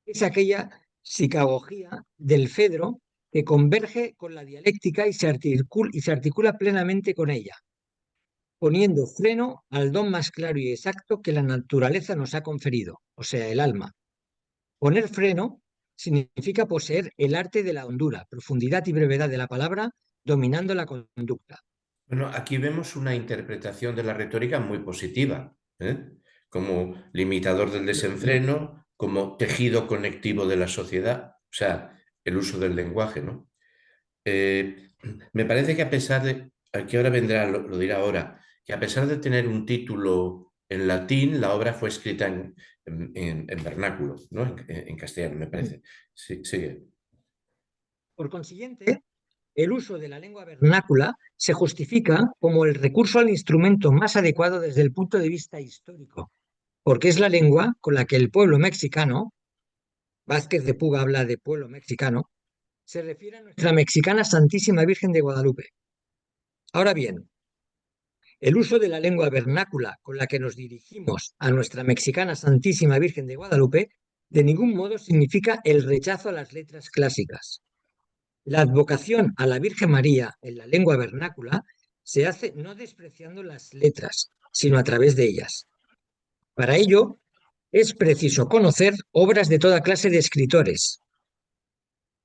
es aquella psicagogía del Fedro que converge con la dialéctica y se articula plenamente con ella, poniendo freno al don más claro y exacto que la naturaleza nos ha conferido, o sea, el alma. Poner freno significa poseer el arte de la hondura, profundidad y brevedad de la palabra, dominando la conducta. Bueno, aquí vemos una interpretación de la retórica muy positiva, ¿eh? Como limitador del desenfreno, como tejido conectivo de la sociedad, o sea, el uso del lenguaje, ¿no? Me parece que a pesar de, aquí ahora vendrá, lo dirá ahora, que a pesar de tener un título en latín, la obra fue escrita en vernáculo, ¿no? En castellano, me parece. Sí, sigue. Por consiguiente, el uso de la lengua vernácula se justifica como el recurso al instrumento más adecuado desde el punto de vista histórico, porque es la lengua con la que el pueblo mexicano, Vázquez de Puga habla de pueblo mexicano, se refiere a nuestra mexicana Santísima Virgen de Guadalupe. Ahora bien, el uso de la lengua vernácula con la que nos dirigimos a nuestra mexicana Santísima Virgen de Guadalupe de ningún modo significa el rechazo a las letras clásicas. La advocación a la Virgen María en la lengua vernácula se hace no despreciando las letras, sino a través de ellas. Para ello, es preciso conocer obras de toda clase de escritores.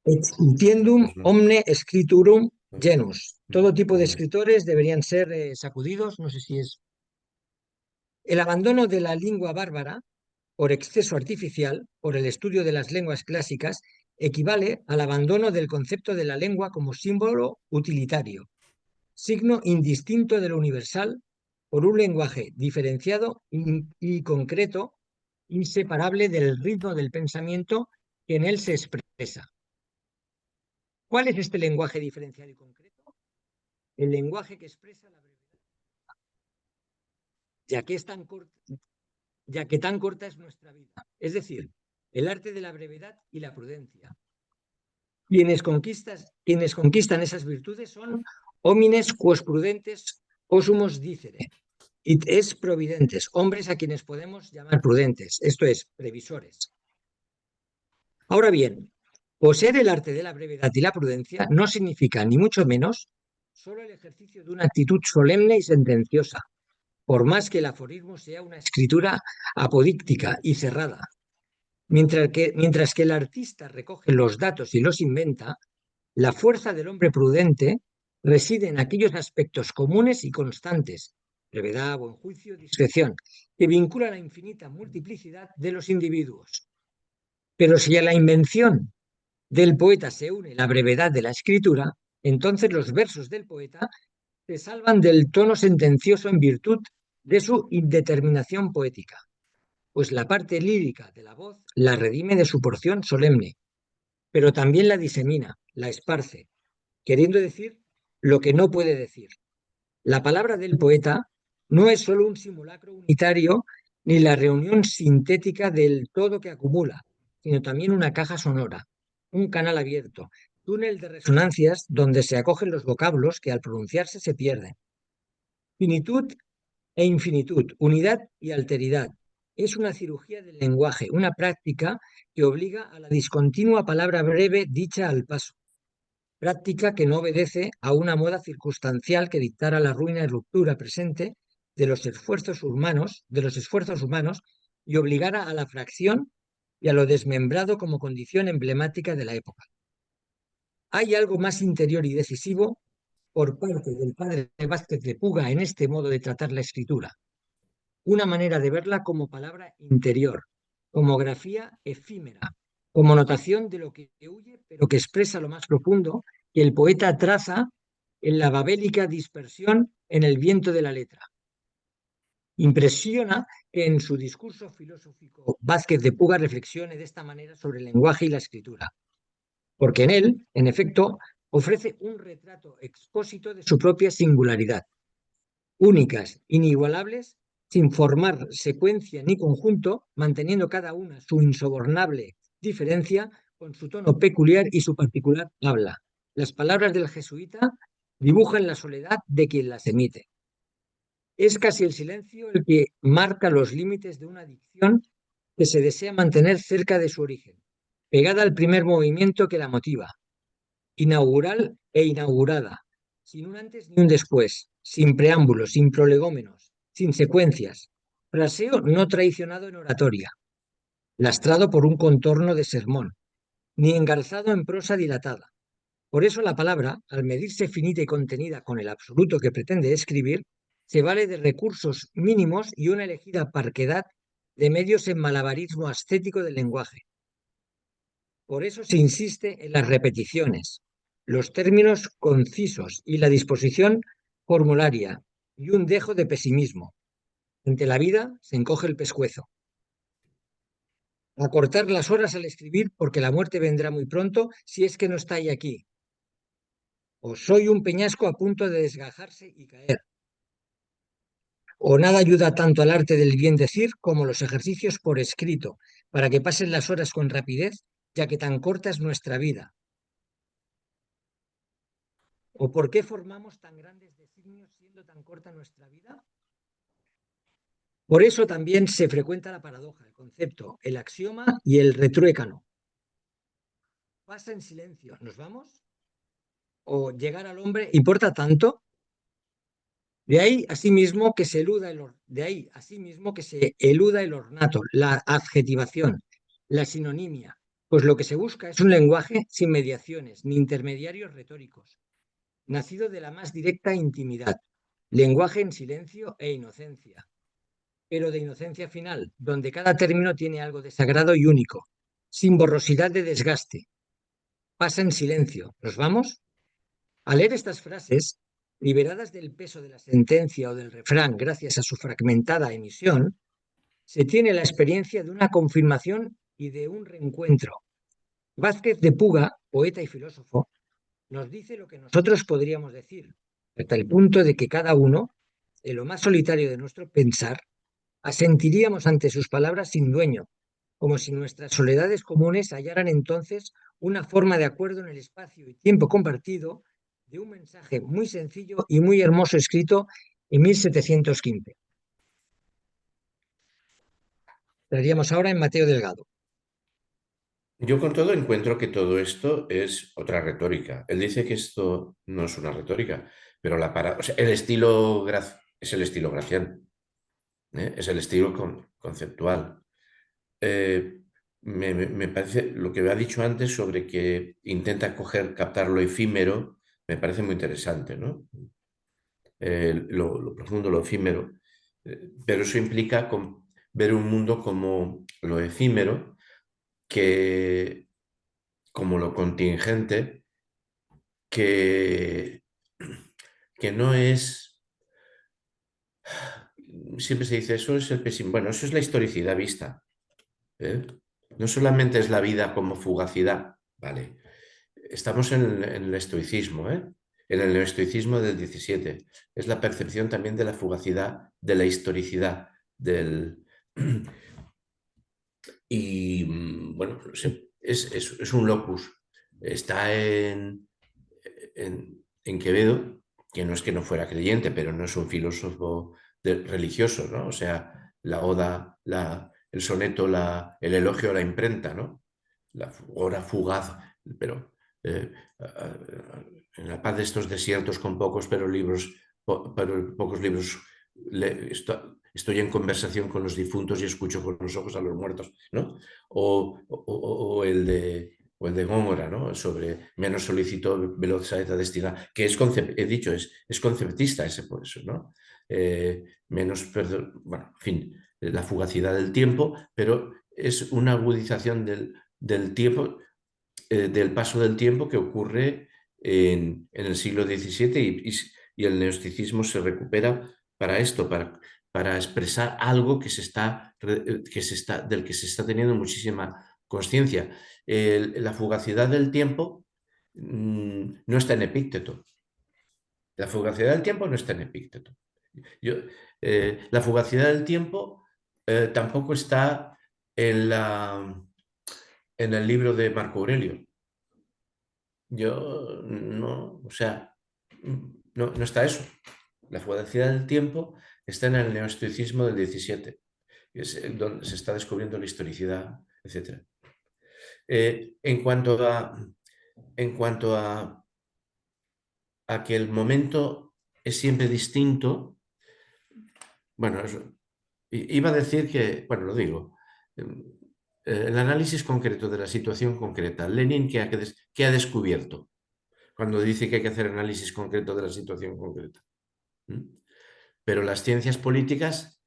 Extintiendum omne scripturum genus. Todo tipo de escritores deberían ser sacudidos, no sé si es. El abandono de la lengua bárbara por exceso artificial, por el estudio de las lenguas clásicas, equivale al abandono del concepto de la lengua como símbolo utilitario, signo indistinto de lo universal, por un lenguaje diferenciado y concreto, inseparable del ritmo del pensamiento que en él se expresa. ¿Cuál es este lenguaje diferenciado y concreto? El lenguaje que expresa la brevedad, ya que tan corta es nuestra vida, es decir, el arte de la brevedad y la prudencia. Quienes conquistan esas virtudes son homines quos prudentes possumus dicere, y es providentes, hombres a quienes podemos llamar prudentes, esto es, previsores. Ahora bien, poseer el arte de la brevedad y la prudencia no significa, ni mucho menos, solo el ejercicio de una actitud solemne y sentenciosa, por más que el aforismo sea una escritura apodíctica y cerrada. Mientras que el artista recoge los datos y los inventa, la fuerza del hombre prudente reside en aquellos aspectos comunes y constantes, brevedad, buen juicio, discreción, que vinculan la infinita multiplicidad de los individuos. Pero si a la invención del poeta se une la brevedad de la escritura, entonces los versos del poeta se salvan del tono sentencioso en virtud de su indeterminación poética, pues la parte lírica de la voz la redime de su porción solemne, pero también la disemina, la esparce, queriendo decir lo que no puede decir. La palabra del poeta no es solo un simulacro unitario ni la reunión sintética del todo que acumula, sino también una caja sonora, un canal abierto, túnel de resonancias donde se acogen los vocablos que al pronunciarse se pierden. Finitud e infinitud, unidad y alteridad. Es una cirugía del lenguaje, una práctica que obliga a la discontinua palabra breve dicha al paso. Práctica que no obedece a una moda circunstancial que dictara la ruina y ruptura presente de los esfuerzos humanos y obligara a la fracción y a lo desmembrado como condición emblemática de la época. Hay algo más interior y decisivo por parte del padre Vázquez de Puga en este modo de tratar la escritura. Una manera de verla como palabra interior, como grafía efímera, como notación de lo que huye, pero que expresa lo más profundo que el poeta traza en la babélica dispersión en el viento de la letra. Impresiona que en su discurso filosófico Vázquez de Puga reflexione de esta manera sobre el lenguaje y la escritura, porque en él, en efecto, ofrece un retrato expósito de su propia singularidad, únicas, inigualables, sin formar secuencia ni conjunto, manteniendo cada una su insobornable diferencia con su tono peculiar y su particular habla. Las palabras del jesuita dibujan la soledad de quien las emite. Es casi el silencio el que marca los límites de una dicción que se desea mantener cerca de su origen, pegada al primer movimiento que la motiva, inaugural e inaugurada, sin un antes ni un después, sin preámbulos, sin prolegómenos, sin secuencias, fraseo no traicionado en oratoria, lastrado por un contorno de sermón, ni engarzado en prosa dilatada. Por eso la palabra, al medirse finita y contenida con el absoluto que pretende escribir, se vale de recursos mínimos y una elegida parquedad de medios en malabarismo ascético del lenguaje. Por eso se insiste en las repeticiones, los términos concisos y la disposición formularia, y un dejo de pesimismo. Ante la vida se encoge el pescuezo. Acortar las horas al escribir porque la muerte vendrá muy pronto si es que no está ahí aquí. O soy un peñasco a punto de desgajarse y caer. O nada ayuda tanto al arte del bien decir como los ejercicios por escrito, para que pasen las horas con rapidez, ya que tan corta es nuestra vida. ¿O por qué formamos tan grandes designios siendo tan corta nuestra vida? Por eso también se frecuenta la paradoja, el concepto, el axioma y el retruécano. Pasa en silencio, ¿nos vamos? ¿O llegar al hombre importa tanto? De ahí asimismo que se eluda el ornato, la adjetivación, la sinonimia, pues lo que se busca es un lenguaje sin mediaciones ni intermediarios retóricos, nacido de la más directa intimidad, lenguaje en silencio e inocencia, pero de inocencia final, donde cada término tiene algo de sagrado y único, sin borrosidad de desgaste. Pasa en silencio. ¿Nos vamos? Al leer estas frases, liberadas del peso de la sentencia o del refrán gracias a su fragmentada emisión, se tiene la experiencia de una confirmación y de un reencuentro. Vázquez de Puga, poeta y filósofo, nos dice lo que nosotros podríamos decir, hasta el punto de que cada uno, en lo más solitario de nuestro pensar, asentiríamos ante sus palabras sin dueño, como si nuestras soledades comunes hallaran entonces una forma de acuerdo en el espacio y tiempo compartido de un mensaje muy sencillo y muy hermoso escrito en 1715. Estaríamos ahora en Mateo Delgado. Yo con todo encuentro que todo esto es otra retórica. Él dice que esto no es una retórica, pero o sea, es el estilo Gracián. Es el estilo conceptual. Me parece lo que ha dicho antes sobre que intenta captar lo efímero, me parece muy interesante, ¿no? Lo profundo, lo efímero. Pero eso implica ver un mundo como lo efímero, como lo contingente, que, que no es. Siempre se dice, eso es el pesimismo. Bueno, eso es la historicidad vista. ¿Eh? No solamente es la vida como fugacidad, ¿vale? Estamos en el estoicismo, ¿eh? En el estoicismo del 17. Es la percepción también de la fugacidad, de la historicidad, Y bueno, es un locus. Está en Quevedo, que no es que no fuera creyente, pero no es un filósofo religioso, ¿no? O sea, la oda, el soneto, el elogio a la imprenta, ¿no? La hora fugaz, pero en la paz de estos desiertos con pocos pero pocos libros, estoy en conversación con los difuntos y escucho con los ojos a los muertos, ¿no? O el de Góngora, ¿no? Sobre menos solicitó veloz saeta destina, que he dicho, es conceptista ese por eso, ¿no? Bueno, en fin, la fugacidad del tiempo, pero es una agudización del tiempo, del paso del tiempo que ocurre en el siglo XVII y el neosticismo se recupera para esto, para expresar algo del que se está teniendo muchísima conciencia. La fugacidad del tiempo no está en Epícteto. La fugacidad del tiempo no está en Epícteto. La fugacidad del tiempo tampoco está en el libro de Marco Aurelio. Yo no, o sea, no está eso. La fugacidad del tiempo está en el neoestoicismo del 17, que es donde se está descubriendo la historicidad, etc. En cuanto a que el momento es siempre distinto, bueno, iba a decir que, bueno, lo digo, el análisis concreto de la situación concreta. Lenin, ¿qué ha descubierto cuando dice que hay que hacer análisis concreto de la situación concreta? Pero las ciencias políticas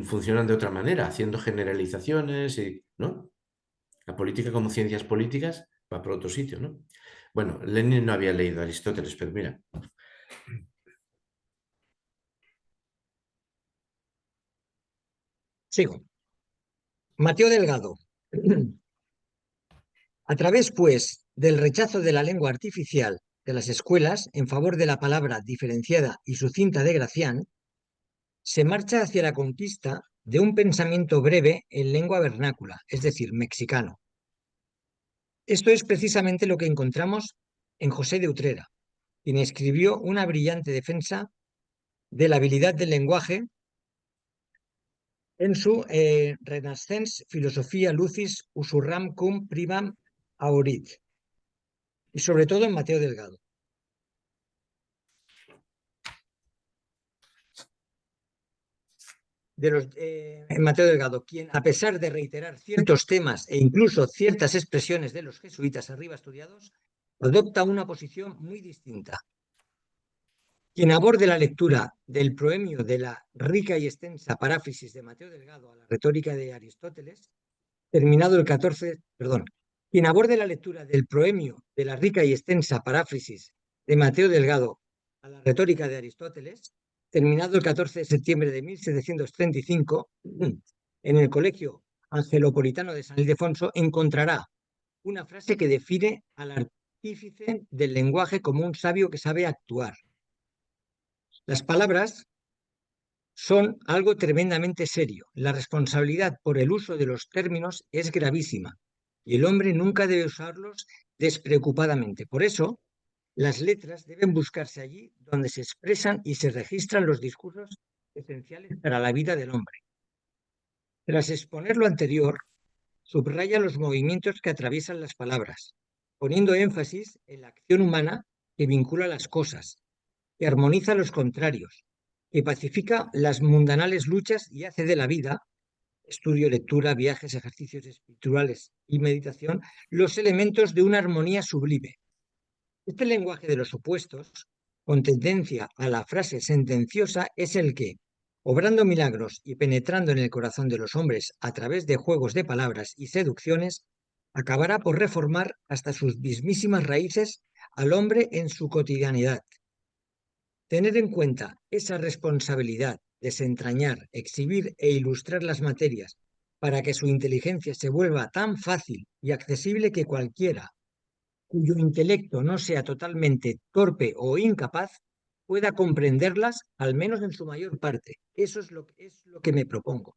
funcionan de otra manera, haciendo generalizaciones, ¿no? La política como ciencias políticas va por otro sitio, ¿no? Bueno, Lenin no había leído a Aristóteles, pero mira. Sigo. Mateo Delgado. A través, pues, del rechazo de la lengua artificial de las escuelas en favor de la palabra diferenciada y sucinta de Gracián, se marcha hacia la conquista de un pensamiento breve en lengua vernácula, es decir, mexicano. Esto es precisamente lo que encontramos en José de Utrera, quien escribió una brillante defensa de la habilidad del lenguaje en su Renaissance Philosophia Lucis Usurram cum Primam Aurit, y sobre todo en Mateo Delgado. En Mateo Delgado, quien, a pesar de reiterar ciertos temas e incluso ciertas expresiones de los jesuitas arriba estudiados, adopta una posición muy distinta. Quien aborde la lectura del proemio de la rica y extensa paráfrasis de Mateo Delgado a la retórica de Aristóteles, terminado el 14, perdón, quien aborde la lectura del proemio de la rica y extensa paráfrasis de Mateo Delgado a la retórica de Aristóteles, terminado el 14 de septiembre de 1735, en el Colegio Angelopolitano de San Ildefonso, encontrará una frase que define al artífice del lenguaje como un sabio que sabe actuar. Las palabras son algo tremendamente serio. La responsabilidad por el uso de los términos es gravísima y el hombre nunca debe usarlos despreocupadamente. Por eso, las letras deben buscarse allí donde se expresan y se registran los discursos esenciales para la vida del hombre. Tras exponer lo anterior, subraya los movimientos que atraviesan las palabras, poniendo énfasis en la acción humana que vincula las cosas, que armoniza los contrarios, que pacifica las mundanales luchas y hace de la vida, estudio, lectura, viajes, ejercicios espirituales y meditación, los elementos de una armonía sublime. Este lenguaje de los opuestos, con tendencia a la frase sentenciosa, es el que, obrando milagros y penetrando en el corazón de los hombres a través de juegos de palabras y seducciones, acabará por reformar hasta sus mismísimas raíces al hombre en su cotidianidad. Tener en cuenta esa responsabilidad, desentrañar, exhibir e ilustrar las materias para que su inteligencia se vuelva tan fácil y accesible que cualquiera cuyo intelecto no sea totalmente torpe o incapaz pueda comprenderlas, al menos en su mayor parte. Eso es lo que me propongo.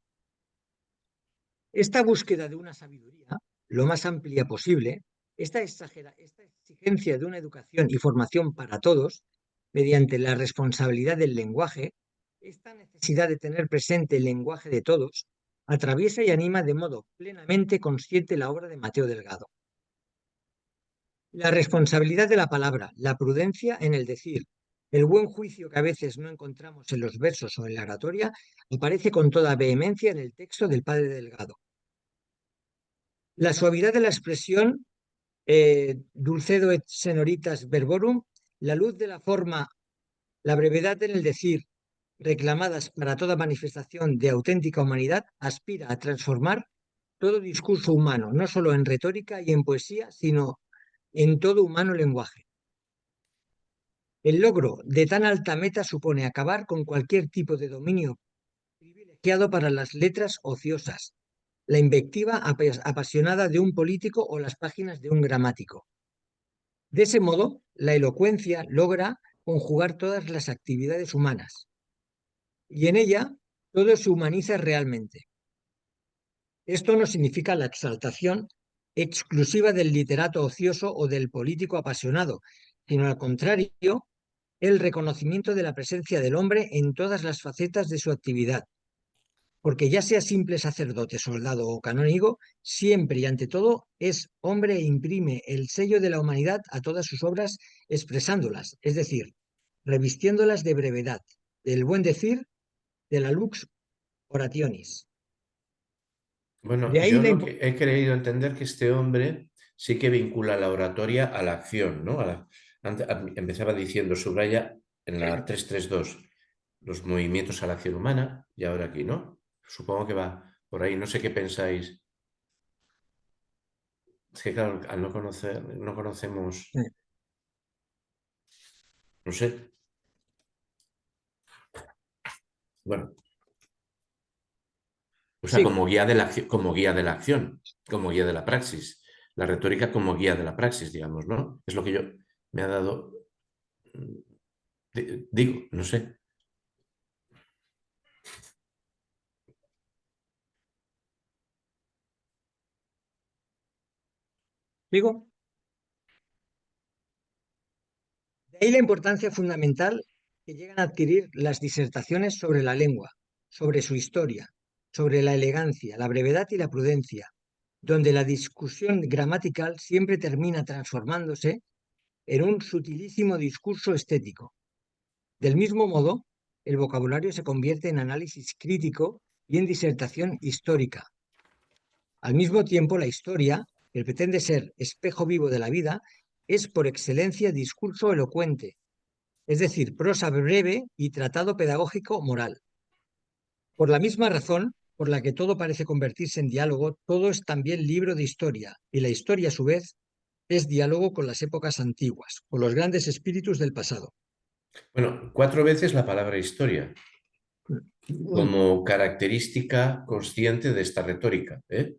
Esta búsqueda de una sabiduría lo más amplia posible, esta exigencia de una educación y formación para todos, mediante la responsabilidad del lenguaje, esta necesidad de tener presente el lenguaje de todos, atraviesa y anima de modo plenamente consciente la obra de Mateo Delgado. La responsabilidad de la palabra, la prudencia en el decir, el buen juicio que a veces no encontramos en los versos o en la oratoria, aparece con toda vehemencia en el texto del padre Delgado. La suavidad de la expresión, dulcedo et sonoritas verborum, la luz de la forma, la brevedad en el decir, reclamadas para toda manifestación de auténtica humanidad, aspira a transformar todo discurso humano, no solo en retórica y en poesía, sino en todo humano lenguaje. El logro de tan alta meta supone acabar con cualquier tipo de dominio privilegiado para las letras ociosas, la invectiva apasionada de un político o las páginas de un gramático. De ese modo, la elocuencia logra conjugar todas las actividades humanas y en ella todo se humaniza realmente. Esto no significa la exaltación exclusiva del literato ocioso o del político apasionado, sino al contrario, el reconocimiento de la presencia del hombre en todas las facetas de su actividad. Porque ya sea simple sacerdote, soldado o canónigo, siempre y ante todo es hombre e imprime el sello de la humanidad a todas sus obras expresándolas, es decir, revistiéndolas de brevedad, del buen decir, de la lux orationis. Bueno, De ahí yo la lo que he creído entender que este hombre sí que vincula la oratoria a la acción, ¿no? Empezaba diciendo, subraya en la 332 los movimientos a la acción humana y ahora aquí, ¿no? Supongo que va por ahí, no sé qué pensáis. Es que claro, al no conocer, no conocemos, no sé. Bueno, o sea, sigo. como guía de la acción, como guía de la acción, como guía de la praxis. La retórica como guía de la praxis, digamos, ¿no? Es lo que yo me ha dado, digo, no sé. ¿Sigo? De ahí la importancia fundamental que llegan a adquirir las disertaciones sobre la lengua, sobre su historia, sobre la elegancia, la brevedad y la prudencia, donde la discusión gramatical siempre termina transformándose en un sutilísimo discurso estético. Del mismo modo, el vocabulario se convierte en análisis crítico y en disertación histórica. Al mismo tiempo, la historia, que pretende ser espejo vivo de la vida, es por excelencia discurso elocuente, es decir, prosa breve y tratado pedagógico moral. Por la misma razón por la que todo parece convertirse en diálogo, todo es también libro de historia, y la historia, a su vez, es diálogo con las épocas antiguas, con los grandes espíritus del pasado. Bueno, 4 veces la palabra historia como característica consciente de esta retórica, ¿eh?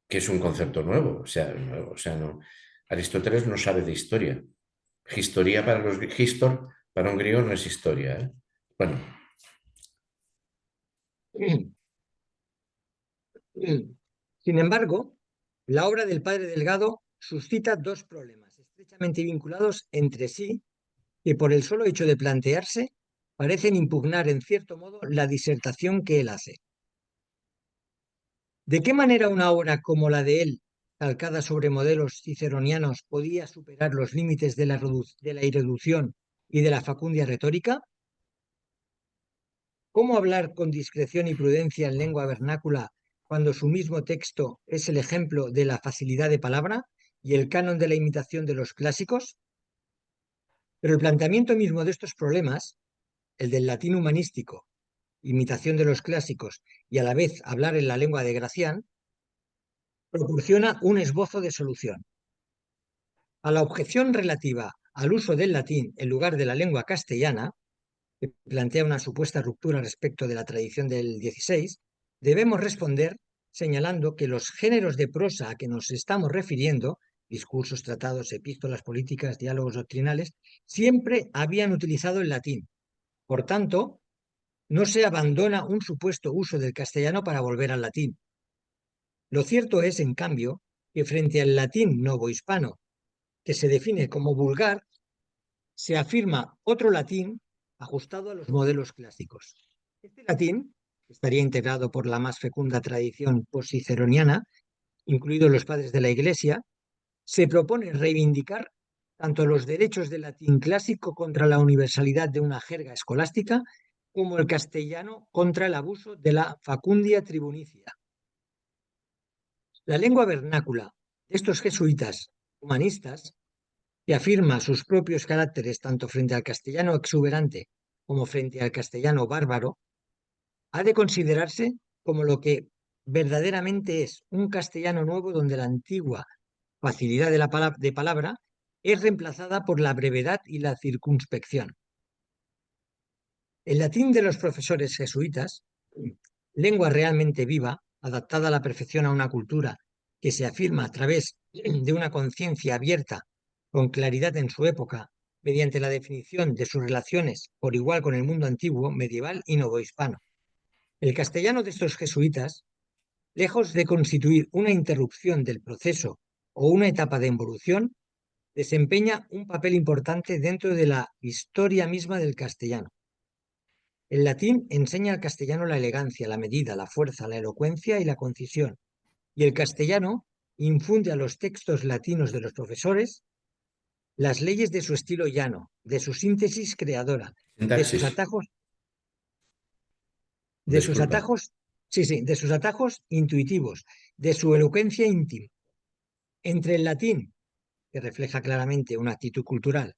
Que es un concepto nuevo, o sea, no, Aristóteles no sabe de historia. Historia para histor para un griego no es historia, ¿eh? Bueno, Sin embargo, la obra del padre Delgado suscita dos problemas estrechamente vinculados entre sí que por el solo hecho de plantearse parecen impugnar en cierto modo la disertación que él hace. ¿De qué manera una obra como la de él, calcada sobre modelos ciceronianos, podía superar los límites de la irreducción y de la facundia retórica? ¿Cómo hablar con discreción y prudencia en lengua vernácula cuando su mismo texto es el ejemplo de la facilidad de palabra y el canon de la imitación de los clásicos? Pero el planteamiento mismo de estos problemas, el del latín humanístico, imitación de los clásicos y a la vez hablar en la lengua de Gracián, proporciona un esbozo de solución. A la objeción relativa al uso del latín en lugar de la lengua castellana, que plantea una supuesta ruptura respecto de la tradición del XVI, debemos responder señalando que los géneros de prosa a que nos estamos refiriendo, discursos, tratados, epístolas políticas, diálogos doctrinales, siempre habían utilizado el latín. Por tanto, no se abandona un supuesto uso del castellano para volver al latín. Lo cierto es, en cambio, que frente al latín novohispano, que se define como vulgar, se afirma otro latín ajustado a los modelos clásicos. Este latín estaría integrado por la más fecunda tradición posciceroniana, incluidos los padres de la Iglesia, se propone reivindicar tanto los derechos del latín clásico contra la universalidad de una jerga escolástica, como el castellano contra el abuso de la facundia tribunicia. La lengua vernácula de estos jesuitas humanistas, que afirma sus propios caracteres tanto frente al castellano exuberante como frente al castellano bárbaro, ha de considerarse como lo que verdaderamente es un castellano nuevo donde la antigua facilidad de palabra es reemplazada por la brevedad y la circunspección. El latín de los profesores jesuitas, lengua realmente viva, adaptada a la perfección a una cultura que se afirma a través de una conciencia abierta con claridad en su época, mediante la definición de sus relaciones por igual con el mundo antiguo, medieval y novohispano. El castellano de estos jesuitas, lejos de constituir una interrupción del proceso o una etapa de involución, desempeña un papel importante dentro de la historia misma del castellano. El latín enseña al castellano la elegancia, la medida, la fuerza, la elocuencia y la concisión, y el castellano infunde a los textos latinos de los profesores las leyes de su estilo llano, de su síntesis creadora, de sus Sintaxis, atajos, disculpa. de sus atajos intuitivos, de su elocuencia íntima. Entre el latín, que refleja claramente una actitud cultural,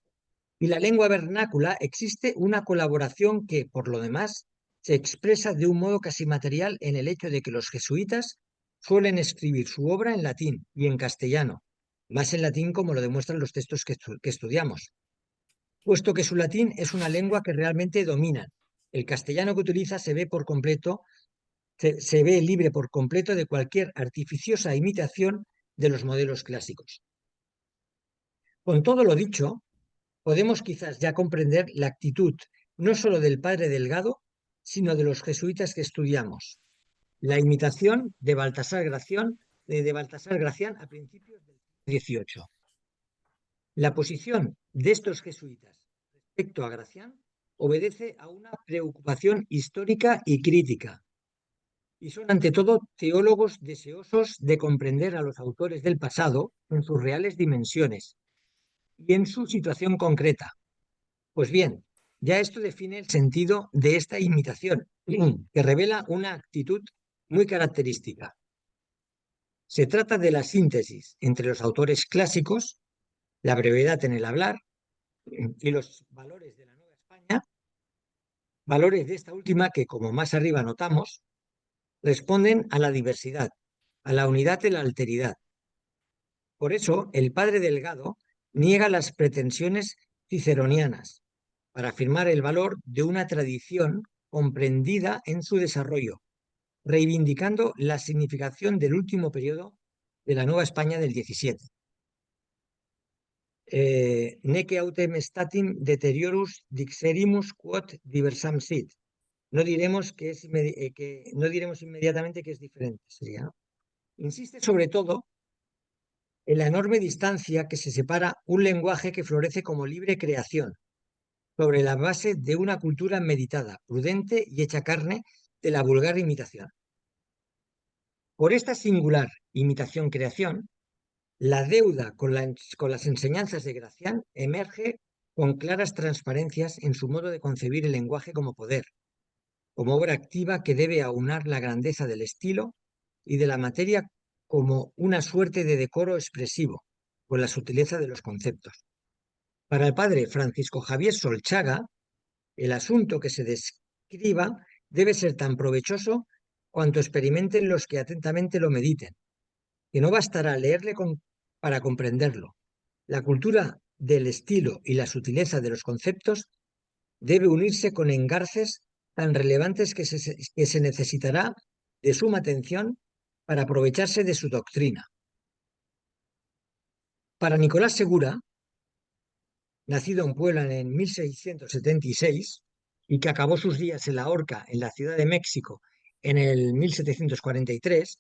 y la lengua vernácula existe una colaboración que, por lo demás, se expresa de un modo casi material en el hecho de que los jesuitas suelen escribir su obra en latín y en castellano, más en latín como lo demuestran los textos que estudiamos, puesto que su latín es una lengua que realmente dominan. El castellano que utiliza se ve por completo, se ve libre por completo de cualquier artificiosa imitación de los modelos clásicos. Con todo lo dicho, podemos quizás ya comprender la actitud no solo del padre Delgado, sino de los jesuitas que estudiamos. La imitación de Baltasar Gracián, a principios del siglo XVIII. La posición de estos jesuitas respecto a Gracián obedece a una preocupación histórica y crítica, y son ante todo teólogos deseosos de comprender a los autores del pasado en sus reales dimensiones y en su situación concreta. Pues bien, ya esto define el sentido de esta imitación, que revela una actitud muy característica. Se trata de la síntesis entre los autores clásicos, la brevedad en el hablar y los valores de la Nueva España, valores de esta última que, como más arriba notamos, responden a la diversidad, a la unidad y la alteridad. Por eso, el padre Delgado niega las pretensiones ciceronianas para afirmar el valor de una tradición comprendida en su desarrollo, reivindicando la significación del último periodo de la Nueva España del XVII. Nece autem statim deteriorus dixerimus quod diversam sit. No diremos, no diremos inmediatamente que es diferente, sería, ¿no? Insiste sobre todo en la enorme distancia que se separa un lenguaje que florece como libre creación, sobre la base de una cultura meditada, prudente y hecha carne de la vulgar imitación. Por esta singular imitación-creación, la deuda con las enseñanzas de Gracián emerge con claras transparencias en su modo de concebir el lenguaje como poder, como obra activa que debe aunar la grandeza del estilo y de la materia como una suerte de decoro expresivo, con la sutileza de los conceptos. Para el padre Francisco Javier Solchaga, el asunto que se describa debe ser tan provechoso cuanto experimenten los que atentamente lo mediten, que no bastará leerle para comprenderlo. La cultura del estilo y la sutileza de los conceptos debe unirse con engarces tan relevantes que se necesitará de suma atención para aprovecharse de su doctrina. Para Nicolás Segura, nacido en Puebla en 1676 y que acabó sus días en la horca en la Ciudad de México en el 1743,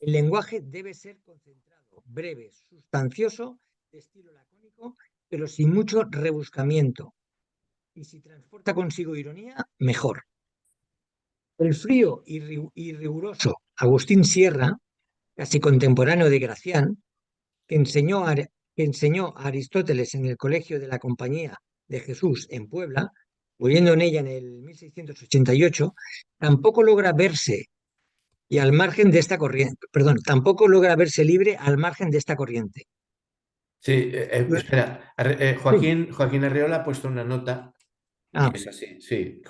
el lenguaje debe ser concentrado, breve, sustancioso, de estilo lacónico, pero sin mucho rebuscamiento. Y si transporta consigo ironía, mejor. El frío y riguroso Agustín Sierra, casi contemporáneo de Gracián, que enseñó a Aristóteles en el Colegio de la Compañía de Jesús en Puebla, muriendo en ella en el 1688, tampoco logra verse y al margen de esta corriente, perdón, tampoco logra verse libre al margen de esta corriente. Sí, espera, Joaquín Arriola ha puesto una nota y es así, sí.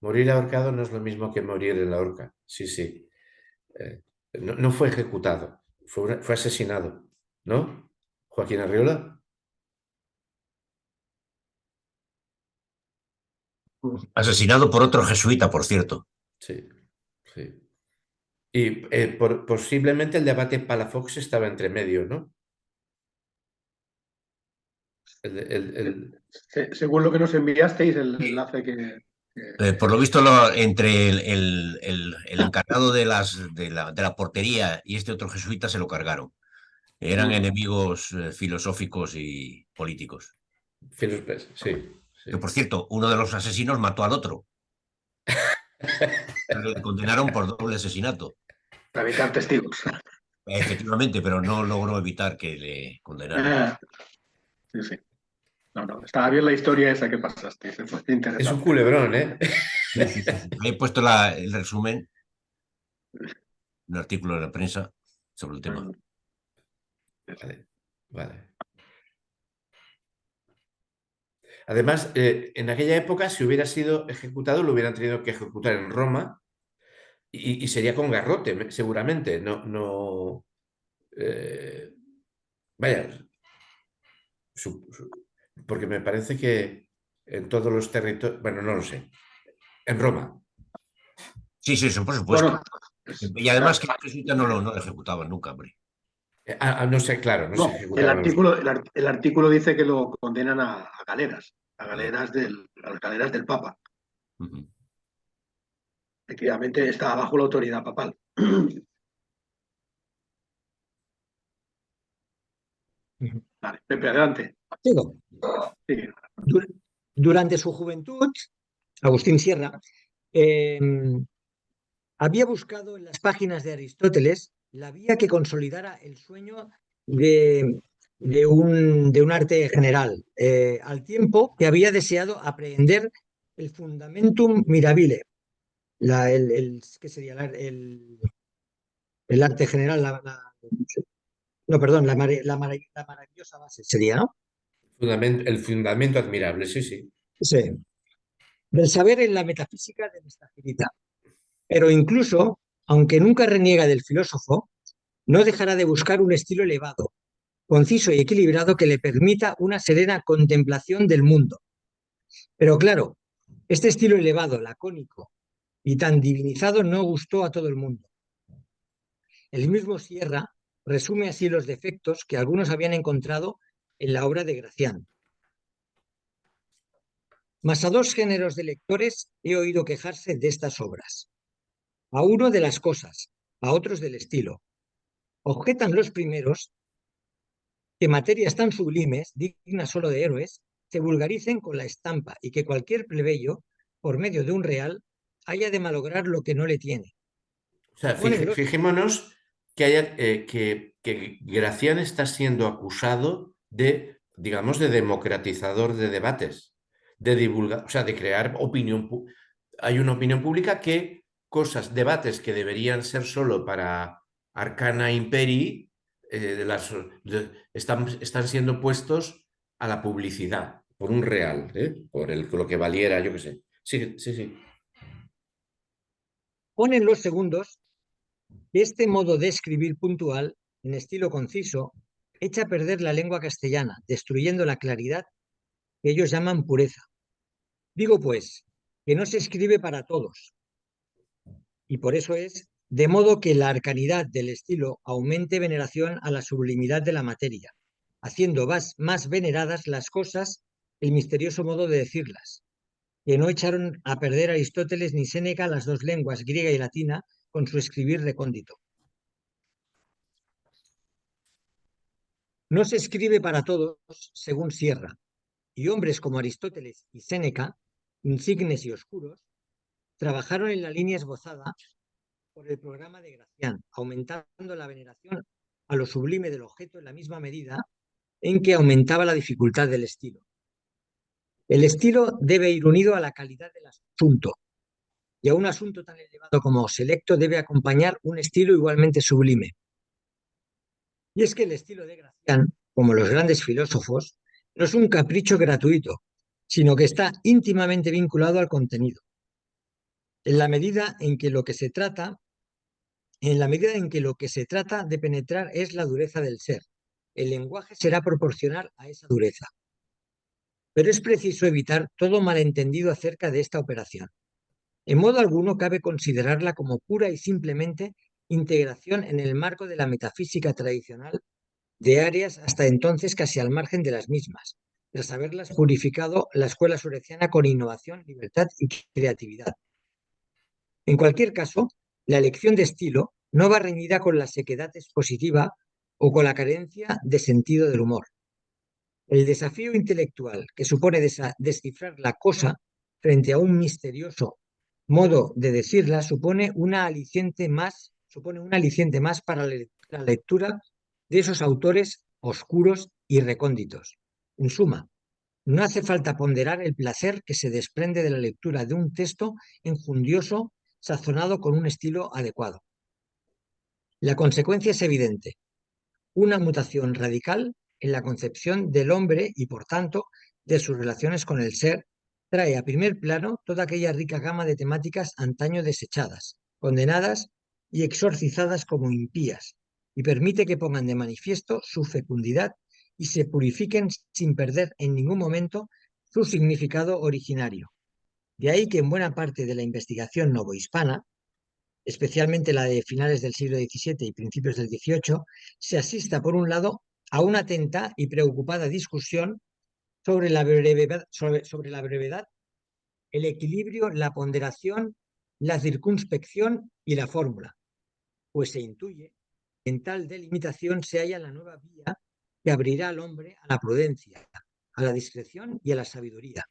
Morir ahorcado no es lo mismo que morir en la horca, sí, sí. No fue ejecutado, fue asesinado, ¿no? Joaquín Arriola. Asesinado por otro jesuita, por cierto. Sí, sí. Y posiblemente el debate Palafox estaba entre medio, ¿no? Según lo que nos enviasteis, el enlace que... Por lo visto, entre el encargado de la portería y este otro jesuita se lo cargaron. Eran enemigos filosóficos y políticos. Sí, Que, por cierto, uno de los asesinos mató al otro. Le condenaron por doble asesinato. Para evitar testigos. Efectivamente, pero no logró evitar que le condenaran. Sí, sí. No, estaba bien la historia esa que pasaste. Fue interesante. Es un culebrón, ¿eh? Sí. He puesto el resumen, un artículo de la prensa sobre el tema. Vale. Además, en aquella época, si hubiera sido ejecutado, lo hubieran tenido que ejecutar en Roma y sería con garrote, seguramente. Vaya, porque me parece que en todos los territorios, bueno, no lo sé, en Roma. Sí, por supuesto. Bueno, y además que los jesuitas no lo ejecutaban nunca, hombre. No sé, claro, no se ejecutaban. El artículo dice que lo condenan a galeras, a las galeras del Papa. Efectivamente está bajo la autoridad papal. Vale, Pepe, adelante. Sigo. Sí. Durante su juventud, Agustín Sierra había buscado en las páginas de Aristóteles la vía que consolidara el sueño de un arte general, al tiempo que había deseado aprehender el fundamentum mirabile, ¿qué sería el arte general? No, perdón, la maravillosa base sería, ¿no? El fundamento admirable, sí. Sí. Del saber en la metafísica de nuestra finita. Pero incluso, aunque nunca reniega del filósofo, no dejará de buscar un estilo elevado, conciso y equilibrado que le permita una serena contemplación del mundo. Pero claro, este estilo elevado, lacónico y tan divinizado no gustó a todo el mundo. El mismo Sierra resume así los defectos que algunos habían encontrado en la obra de Gracián. Mas a dos géneros de lectores he oído quejarse de estas obras. A uno de las cosas, a otros del estilo. Objetan los primeros que materias tan sublimes, dignas solo de héroes, se vulgaricen con la estampa y que cualquier plebeyo, por medio de un real, haya de malograr lo que no le tiene. O sea, fijémonos que Gracián está siendo acusado de, digamos, de democratizador de debates, de divulgar, o sea, de crear opinión. hay una opinión pública que debates que deberían ser solo para Arcana Imperii, están siendo puestos a la publicidad, por un real, por lo que valiera, yo qué sé. Sí, sí, sí. Ponen los segundos que este modo de escribir puntual, en estilo conciso, echa a perder la lengua castellana, destruyendo la claridad que ellos llaman pureza. Digo, pues, que no se escribe para todos, y por eso es, de modo que la arcanidad del estilo aumente veneración a la sublimidad de la materia, haciendo más veneradas las cosas, el misterioso modo de decirlas, que no echaron a perder Aristóteles ni Séneca las dos lenguas, griega y latina, con su escribir recóndito. No se escribe para todos, según Sierra, y hombres como Aristóteles y Séneca, insignes y oscuros, trabajaron en la línea esbozada por el programa de Gracián, aumentando la veneración a lo sublime del objeto en la misma medida en que aumentaba la dificultad del estilo. El estilo debe ir unido a la calidad del asunto, y a un asunto tan elevado como selecto debe acompañar un estilo igualmente sublime. Y es que el estilo de Gracián, como los grandes filósofos, no es un capricho gratuito, sino que está íntimamente vinculado al contenido. En la medida en que lo que se trata de penetrar es la dureza del ser, el lenguaje será proporcional a esa dureza. Pero es preciso evitar todo malentendido acerca de esta operación. En modo alguno cabe considerarla como pura y simplemente integración en el marco de la metafísica tradicional de áreas hasta entonces casi al margen de las mismas, tras haberlas purificado la escuela sureciana con innovación, libertad y creatividad. En cualquier caso, la elección de estilo no va reñida con la sequedad expositiva o con la carencia de sentido del humor. El desafío intelectual que supone descifrar la cosa frente a un misterioso modo de decirla supone un aliciente más para la lectura de esos autores oscuros y recónditos. En suma, no hace falta ponderar el placer que se desprende de la lectura de un texto enjundioso, sazonado con un estilo adecuado. La consecuencia es evidente: una mutación radical en la concepción del hombre y, por tanto, de sus relaciones con el ser, trae a primer plano toda aquella rica gama de temáticas antaño desechadas, condenadas y exorcizadas como impías, y permite que pongan de manifiesto su fecundidad y se purifiquen sin perder en ningún momento su significado originario. De ahí que en buena parte de la investigación novohispana, especialmente la de finales del siglo XVII y principios del XVIII, se asista, por un lado, a una atenta y preocupada discusión sobre la brevedad, el equilibrio, la ponderación, la circunspección y la fórmula, pues se intuye que en tal delimitación se halla la nueva vía que abrirá al hombre a la prudencia, a la discreción y a la sabiduría.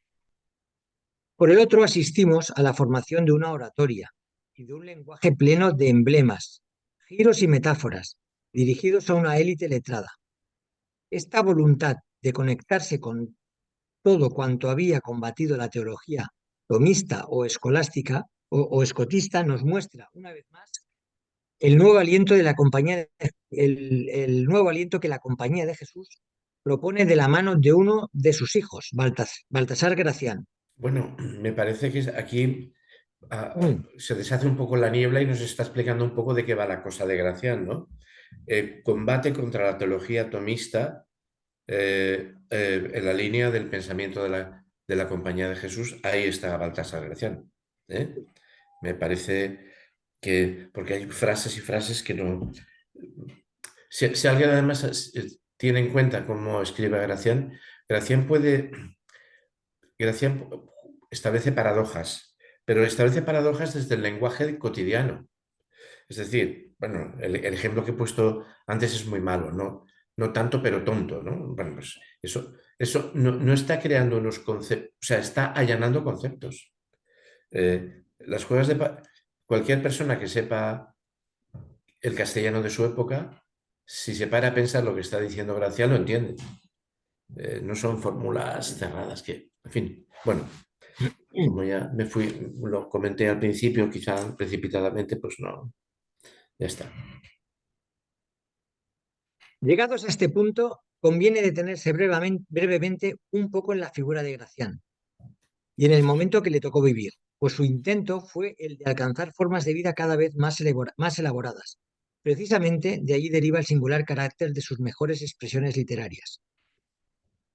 Por el otro, asistimos a la formación de una oratoria y de un lenguaje pleno de emblemas, giros y metáforas, dirigidos a una élite letrada. Esta voluntad de conectarse con todo cuanto había combatido la teología tomista o escolástica o escotista nos muestra una vez más el nuevo aliento de la compañía, el nuevo aliento que la Compañía de Jesús propone de la mano de uno de sus hijos, Baltasar Gracián. Bueno, me parece que aquí se deshace un poco la niebla y nos está explicando un poco de qué va la cosa de Gracián, ¿no? Combate contra la teología tomista en la línea del pensamiento de la Compañía de Jesús. Ahí está Baltasar Gracián. Me parece que, porque hay frases y frases que no... Si alguien además tiene en cuenta cómo escribe Gracián, Gracián establece paradojas, pero establece paradojas desde el lenguaje cotidiano. Es decir, bueno, el ejemplo que he puesto antes es muy malo, ¿no? No tanto, pero tonto, ¿no? Bueno, pues eso no está creando unos conceptos, o sea, está allanando conceptos. Las cosas cualquier persona que sepa el castellano de su época, si se para a pensar lo que está diciendo Gracián, lo entiende. No son fórmulas cerradas que, en fin, bueno. Como ya me fui, lo comenté al principio, quizá precipitadamente, pues no, ya está. Llegados a este punto, conviene detenerse brevemente un poco en la figura de Gracián y en el momento que le tocó vivir, pues su intento fue el de alcanzar formas de vida cada vez más elaboradas. Precisamente de allí deriva el singular carácter de sus mejores expresiones literarias.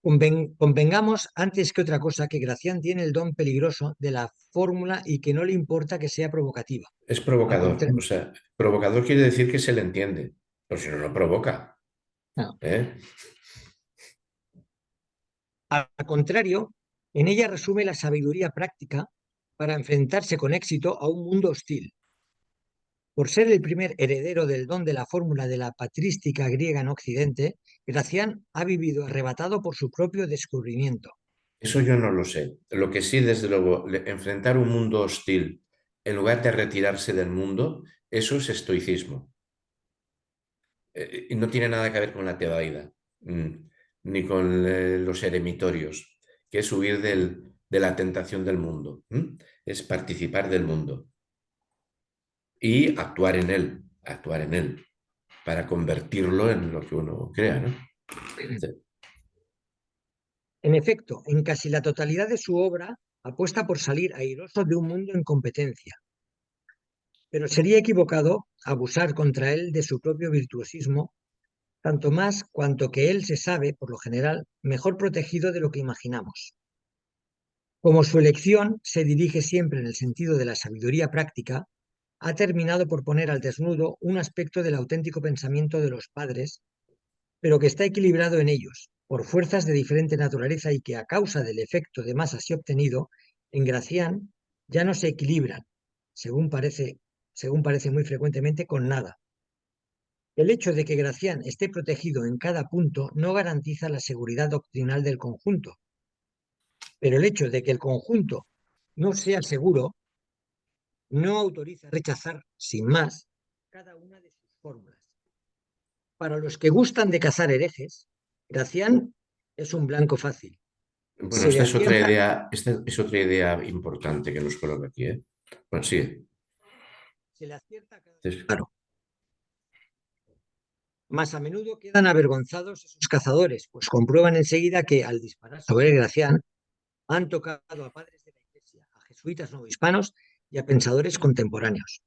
Convengamos antes que otra cosa que Gracián tiene el don peligroso de la fórmula y que no le importa que sea provocativa. Es Al provocador, o contrario, sea, provocador quiere decir que se le entiende, pero si no, no provoca. no, ¿Eh? al contrario, en ella resume la sabiduría práctica para enfrentarse con éxito a un mundo hostil. Por ser el primer heredero del don de la fórmula de la patrística griega en Occidente, Gracián ha vivido arrebatado por su propio descubrimiento. Eso yo no lo sé. Lo que sí, desde luego, enfrentar un mundo hostil en lugar de retirarse del mundo, eso es estoicismo. Y no tiene nada que ver con la tebaida, ni con los eremitorios, que es huir de la tentación del mundo, es participar del mundo y actuar en él, para convertirlo en lo que uno crea, ¿no? Sí. En efecto, en casi la totalidad de su obra apuesta por salir airoso de un mundo en competencia, pero sería equivocado abusar contra él de su propio virtuosismo, tanto más cuanto que él se sabe, por lo general, mejor protegido de lo que imaginamos. Como su elección se dirige siempre en el sentido de la sabiduría práctica, ha terminado por poner al desnudo un aspecto del auténtico pensamiento de los padres, pero que está equilibrado en ellos, por fuerzas de diferente naturaleza y que a causa del efecto de masa así obtenido, en Gracián ya no se equilibran, según parece muy frecuentemente, con nada. El hecho de que Gracián esté protegido en cada punto no garantiza la seguridad doctrinal del conjunto, pero el hecho de que el conjunto no sea seguro no autoriza a rechazar, sin más, cada una de sus fórmulas. Para los que gustan de cazar herejes, Gracián es un blanco fácil. Bueno, Se le acierta, esta es otra idea importante que nos coloca aquí, ¿eh? Bueno, sigue. se le acierta cada Entonces, claro. Más a menudo quedan avergonzados esos cazadores, pues comprueban enseguida que al disparar sobre Gracián han tocado a padres de la Iglesia, a jesuitas novohispanos y a pensadores contemporáneos.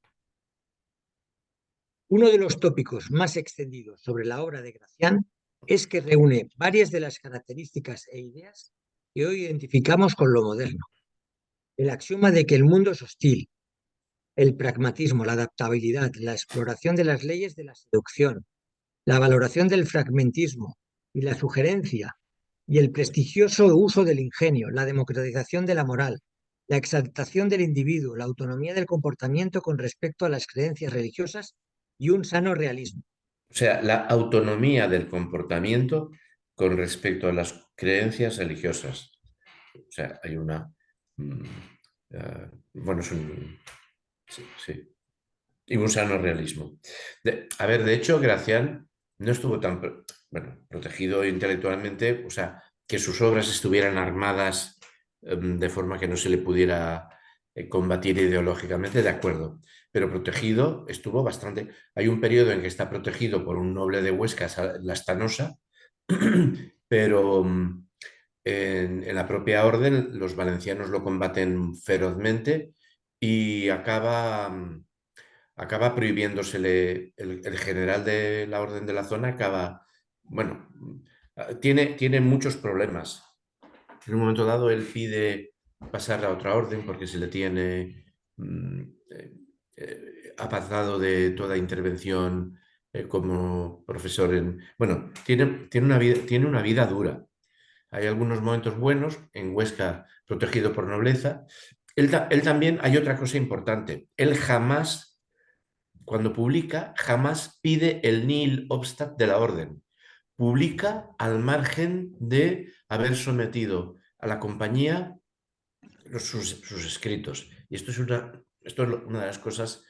Uno de los tópicos más extendidos sobre la obra de Gracián es que reúne varias de las características e ideas que hoy identificamos con lo moderno. El axioma de que el mundo es hostil, el pragmatismo, la adaptabilidad, la exploración de las leyes de la seducción, la valoración del fragmentismo y la sugerencia, y el prestigioso uso del ingenio, la democratización de la moral, la exaltación del individuo, la autonomía del comportamiento con respecto a las creencias religiosas y un sano realismo. o sea, la autonomía del comportamiento con respecto a las creencias religiosas. O sea, hay una... mm, bueno, es un... Sí, sí. Y un sano realismo. A ver, de hecho, Gracián no estuvo tan, bueno, protegido intelectualmente, o sea, que sus obras estuvieran armadas de forma que no se le pudiera combatir ideológicamente, de acuerdo, pero protegido estuvo bastante. Hay un periodo en que está protegido por un noble de Huesca, Lastanosa, pero en la propia orden los valencianos lo combaten ferozmente y acaba prohibiéndosele, el general de la orden de la zona acaba, bueno, tiene muchos problemas. En un momento dado él pide pasar a otra orden porque se le tiene apartado de toda intervención como profesor en... Bueno, tiene una vida dura. Hay algunos momentos buenos, en Huesca protegido por nobleza. Él también, hay otra cosa importante, él jamás, cuando publica, jamás pide el nihil obstat de la orden. Publica al margen de haber sometido a la compañía sus escritos. Y esto es una de las cosas,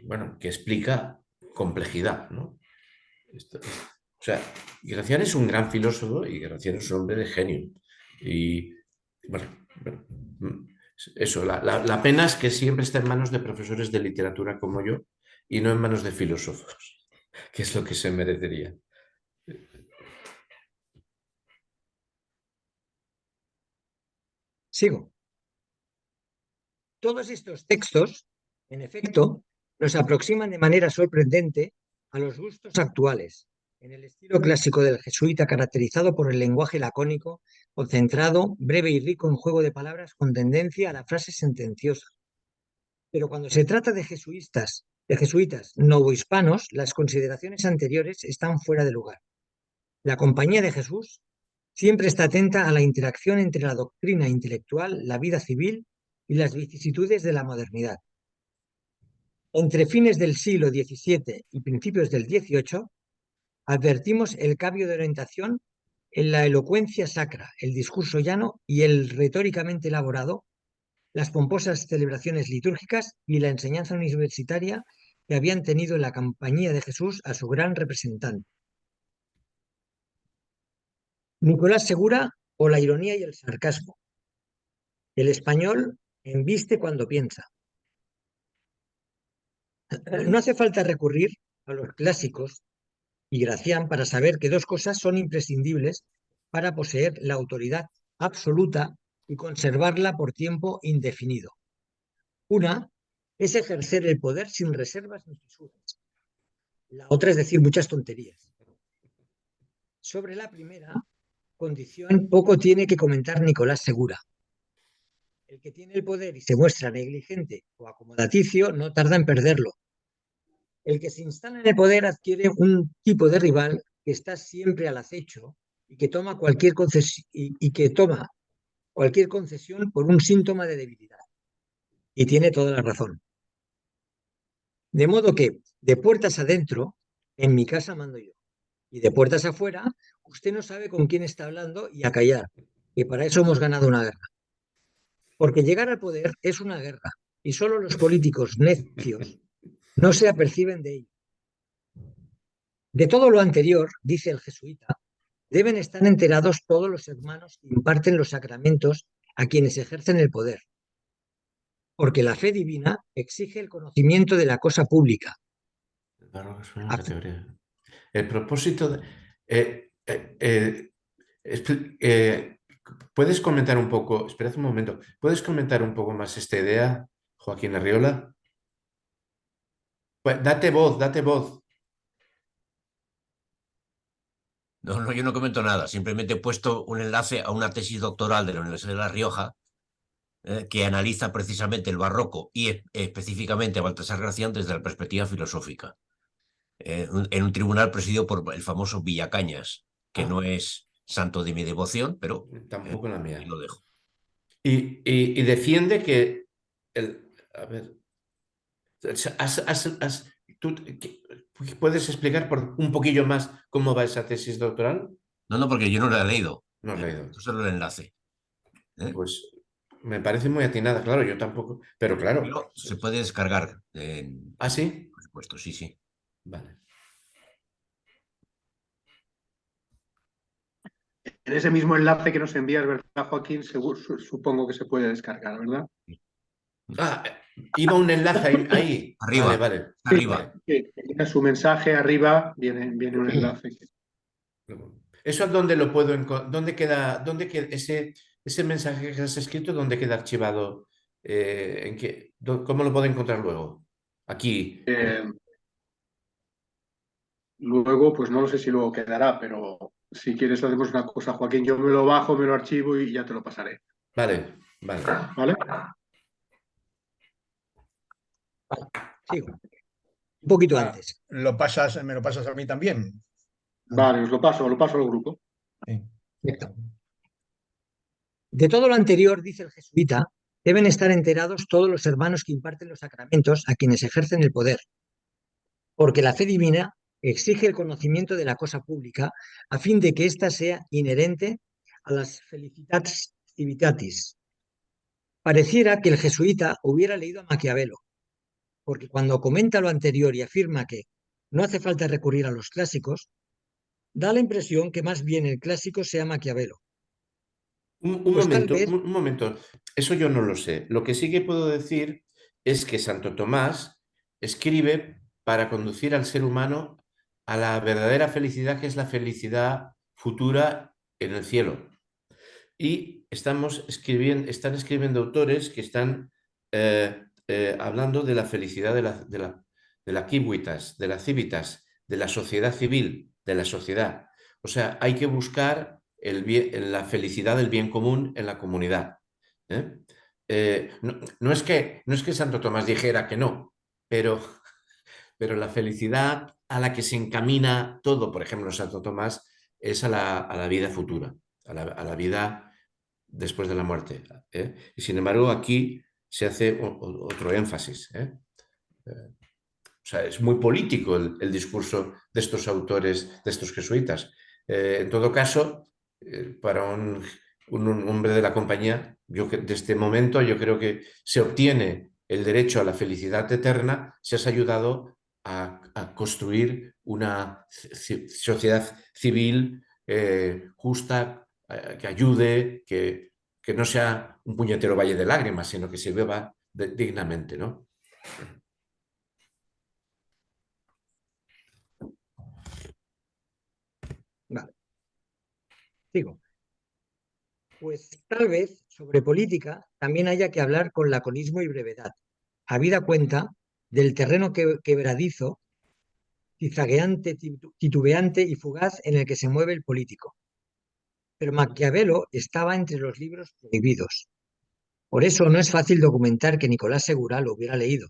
bueno, que explica complejidad, ¿no? O sea, Gracián es un gran filósofo y Gracián es un hombre de genio. Y bueno, Bueno, eso, la pena es que siempre está en manos de profesores de literatura como yo y no en manos de filósofos, que es lo que se merecería. Sigo. Todos estos textos, en efecto, nos aproximan de manera sorprendente a los gustos actuales, en el estilo clásico del jesuita caracterizado por el lenguaje lacónico, concentrado, breve y rico en juego de palabras con tendencia a la frase sentenciosa. Pero cuando se trata de jesuitas novohispanos, las consideraciones anteriores están fuera de lugar. La Compañía de Jesús siempre está atenta a la interacción entre la doctrina intelectual, la vida civil y las vicisitudes de la modernidad. Entre fines del siglo XVII y principios del XVIII, advertimos el cambio de orientación en la elocuencia sacra, el discurso llano y el retóricamente elaborado, las pomposas celebraciones litúrgicas y la enseñanza universitaria que habían tenido en la Compañía de Jesús a su gran representante. Nicolás Segura o la ironía y el sarcasmo. El español embiste cuando piensa. No hace falta recurrir a los clásicos y Gracián para saber que dos cosas son imprescindibles para poseer la autoridad absoluta y conservarla por tiempo indefinido. Una es ejercer el poder sin reservas ni fisuras. La otra es decir muchas tonterías. Sobre la primera condición poco tiene que comentar Nicolás Segura. El que tiene el poder y se muestra negligente o acomodaticio no tarda en perderlo. El que se instala en el poder adquiere un tipo de rival que está siempre al acecho y que toma cualquier concesión por un síntoma de debilidad. Y tiene toda la razón. De modo que, de puertas adentro, en mi casa mando yo. Y de puertas afuera, usted no sabe con quién está hablando y a callar, que para eso hemos ganado una guerra. Porque llegar al poder es una guerra y solo los políticos necios no se aperciben de ello. De todo lo anterior, dice el jesuita, deben estar enterados todos los hermanos que imparten los sacramentos a quienes ejercen el poder, porque la fe divina exige el conocimiento de la cosa pública. El propósito ¿puedes comentar un poco, esperad un momento, ¿puedes comentar un poco más esta idea, Joaquín Arriola? Pues date voz. No, yo no comento nada, simplemente he puesto un enlace a una tesis doctoral de la Universidad de La Rioja que analiza precisamente el barroco y específicamente a Baltasar Gracián desde la perspectiva filosófica, en un tribunal presidido por el famoso Villacañas, que no es santo de mi devoción, pero tampoco la mía. Ahí lo dejo. Y defiende que a ver, ¿tú puedes explicar un poquillo más cómo va esa tesis doctoral? No, porque yo no la he leído. No has leído. Esto es el enlace. Pues me parece muy atinada, claro, yo tampoco, pero claro. Pero se puede descargar. ¿Ah, sí? Por supuesto, sí. Vale. En ese mismo enlace que nos envías, ¿verdad, Joaquín? Supongo que se puede descargar, ¿verdad? Ah, iba un enlace ahí. Arriba. Vale. Arriba. En su mensaje arriba viene un enlace. ¿Eso es donde lo puedo encontrar? ¿Dónde queda ese mensaje que has escrito? ¿Dónde queda archivado? ¿Cómo lo puedo encontrar luego? Aquí. Luego, pues no lo sé si luego quedará, pero si quieres hacemos una cosa, Joaquín. Yo me lo bajo, me lo archivo y ya te lo pasaré. Vale. ¿Vale? Sigo. Un poquito antes. ¿Me lo pasas a mí también? Vale, os lo paso al grupo. Sí. De todo lo anterior, dice el jesuita, deben estar enterados todos los hermanos que imparten los sacramentos a quienes ejercen el poder, porque la fe divina exige el conocimiento de la cosa pública a fin de que ésta sea inherente a las felicitas civitatis. Pareciera que el jesuita hubiera leído a Maquiavelo, porque cuando comenta lo anterior y afirma que no hace falta recurrir a los clásicos, da la impresión que más bien el clásico sea Maquiavelo. Un Pues tal momento, vez, un momento. Eso yo no lo sé. Lo que sí que puedo decir es que Santo Tomás escribe para conducir al ser humano a la verdadera felicidad, que es la felicidad futura en el cielo. Y están escribiendo autores que están hablando de la felicidad de la civitas, de la civitas, de la sociedad civil, de la sociedad. O sea, hay que buscar la felicidad del bien común en la comunidad. ¿Eh? No es que Santo Tomás dijera que no, pero, pero la felicidad a la que se encamina todo, por ejemplo, Santo Tomás, es a la vida futura, a la vida después de la muerte. ¿Eh? Y sin embargo, aquí se hace otro énfasis. ¿Eh? O sea, es muy político el discurso de estos autores, de estos jesuitas. En todo caso, para un hombre de la compañía, de este momento yo creo que se obtiene el derecho a la felicidad eterna si has ayudado a construir una sociedad civil justa, que ayude, que no sea un puñetero valle de lágrimas, sino que se viva dignamente, ¿no? vale, digo, pues tal vez sobre política también haya que hablar con laconismo y brevedad, habida cuenta del terreno quebradizo, zigzagueante, titubeante y fugaz en el que se mueve el político. Pero Maquiavelo estaba entre los libros prohibidos. Por eso no es fácil documentar que Nicolás Segura lo hubiera leído.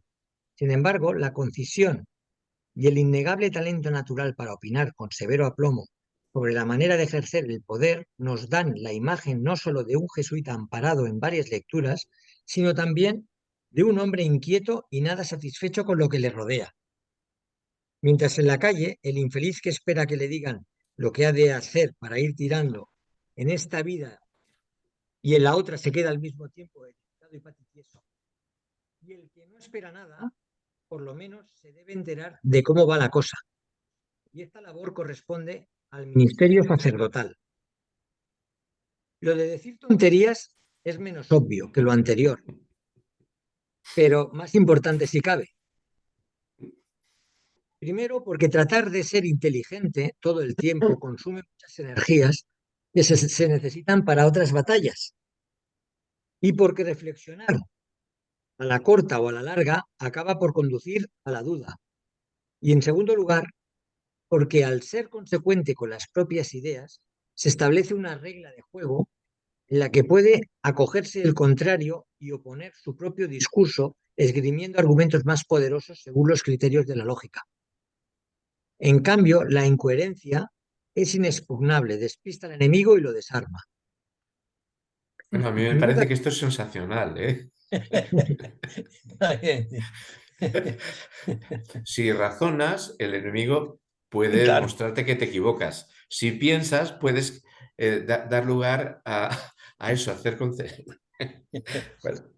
Sin embargo, la concisión y el innegable talento natural para opinar con severo aplomo sobre la manera de ejercer el poder nos dan la imagen no sólo de un jesuita amparado en varias lecturas, sino también de un hombre inquieto y nada satisfecho con lo que le rodea. Mientras en la calle, el infeliz que espera que le digan lo que ha de hacer para ir tirando en esta vida y en la otra se queda al mismo tiempo delicado y paticioso. Y el que no espera nada, por lo menos se debe enterar de cómo va la cosa. Y esta labor corresponde al ministerio sacerdotal. Lo de decir tonterías es menos obvio que lo anterior, pero más importante si cabe. Primero, porque tratar de ser inteligente todo el tiempo consume muchas energías que se necesitan para otras batallas. Y porque reflexionar a la corta o a la larga acaba por conducir a la duda. Y en segundo lugar, porque al ser consecuente con las propias ideas, se establece una regla de juego en la que puede acogerse el contrario y oponer su propio discurso, esgrimiendo argumentos más poderosos según los criterios de la lógica. En cambio, la incoherencia es inexpugnable, despista al enemigo y lo desarma. Bueno, a mí me Ni duda, parece que esto es sensacional, ¿eh? Si razonas, el enemigo puede claro. mostrarte que te equivocas. Si piensas, puedes dar lugar a eso, hacer Bueno,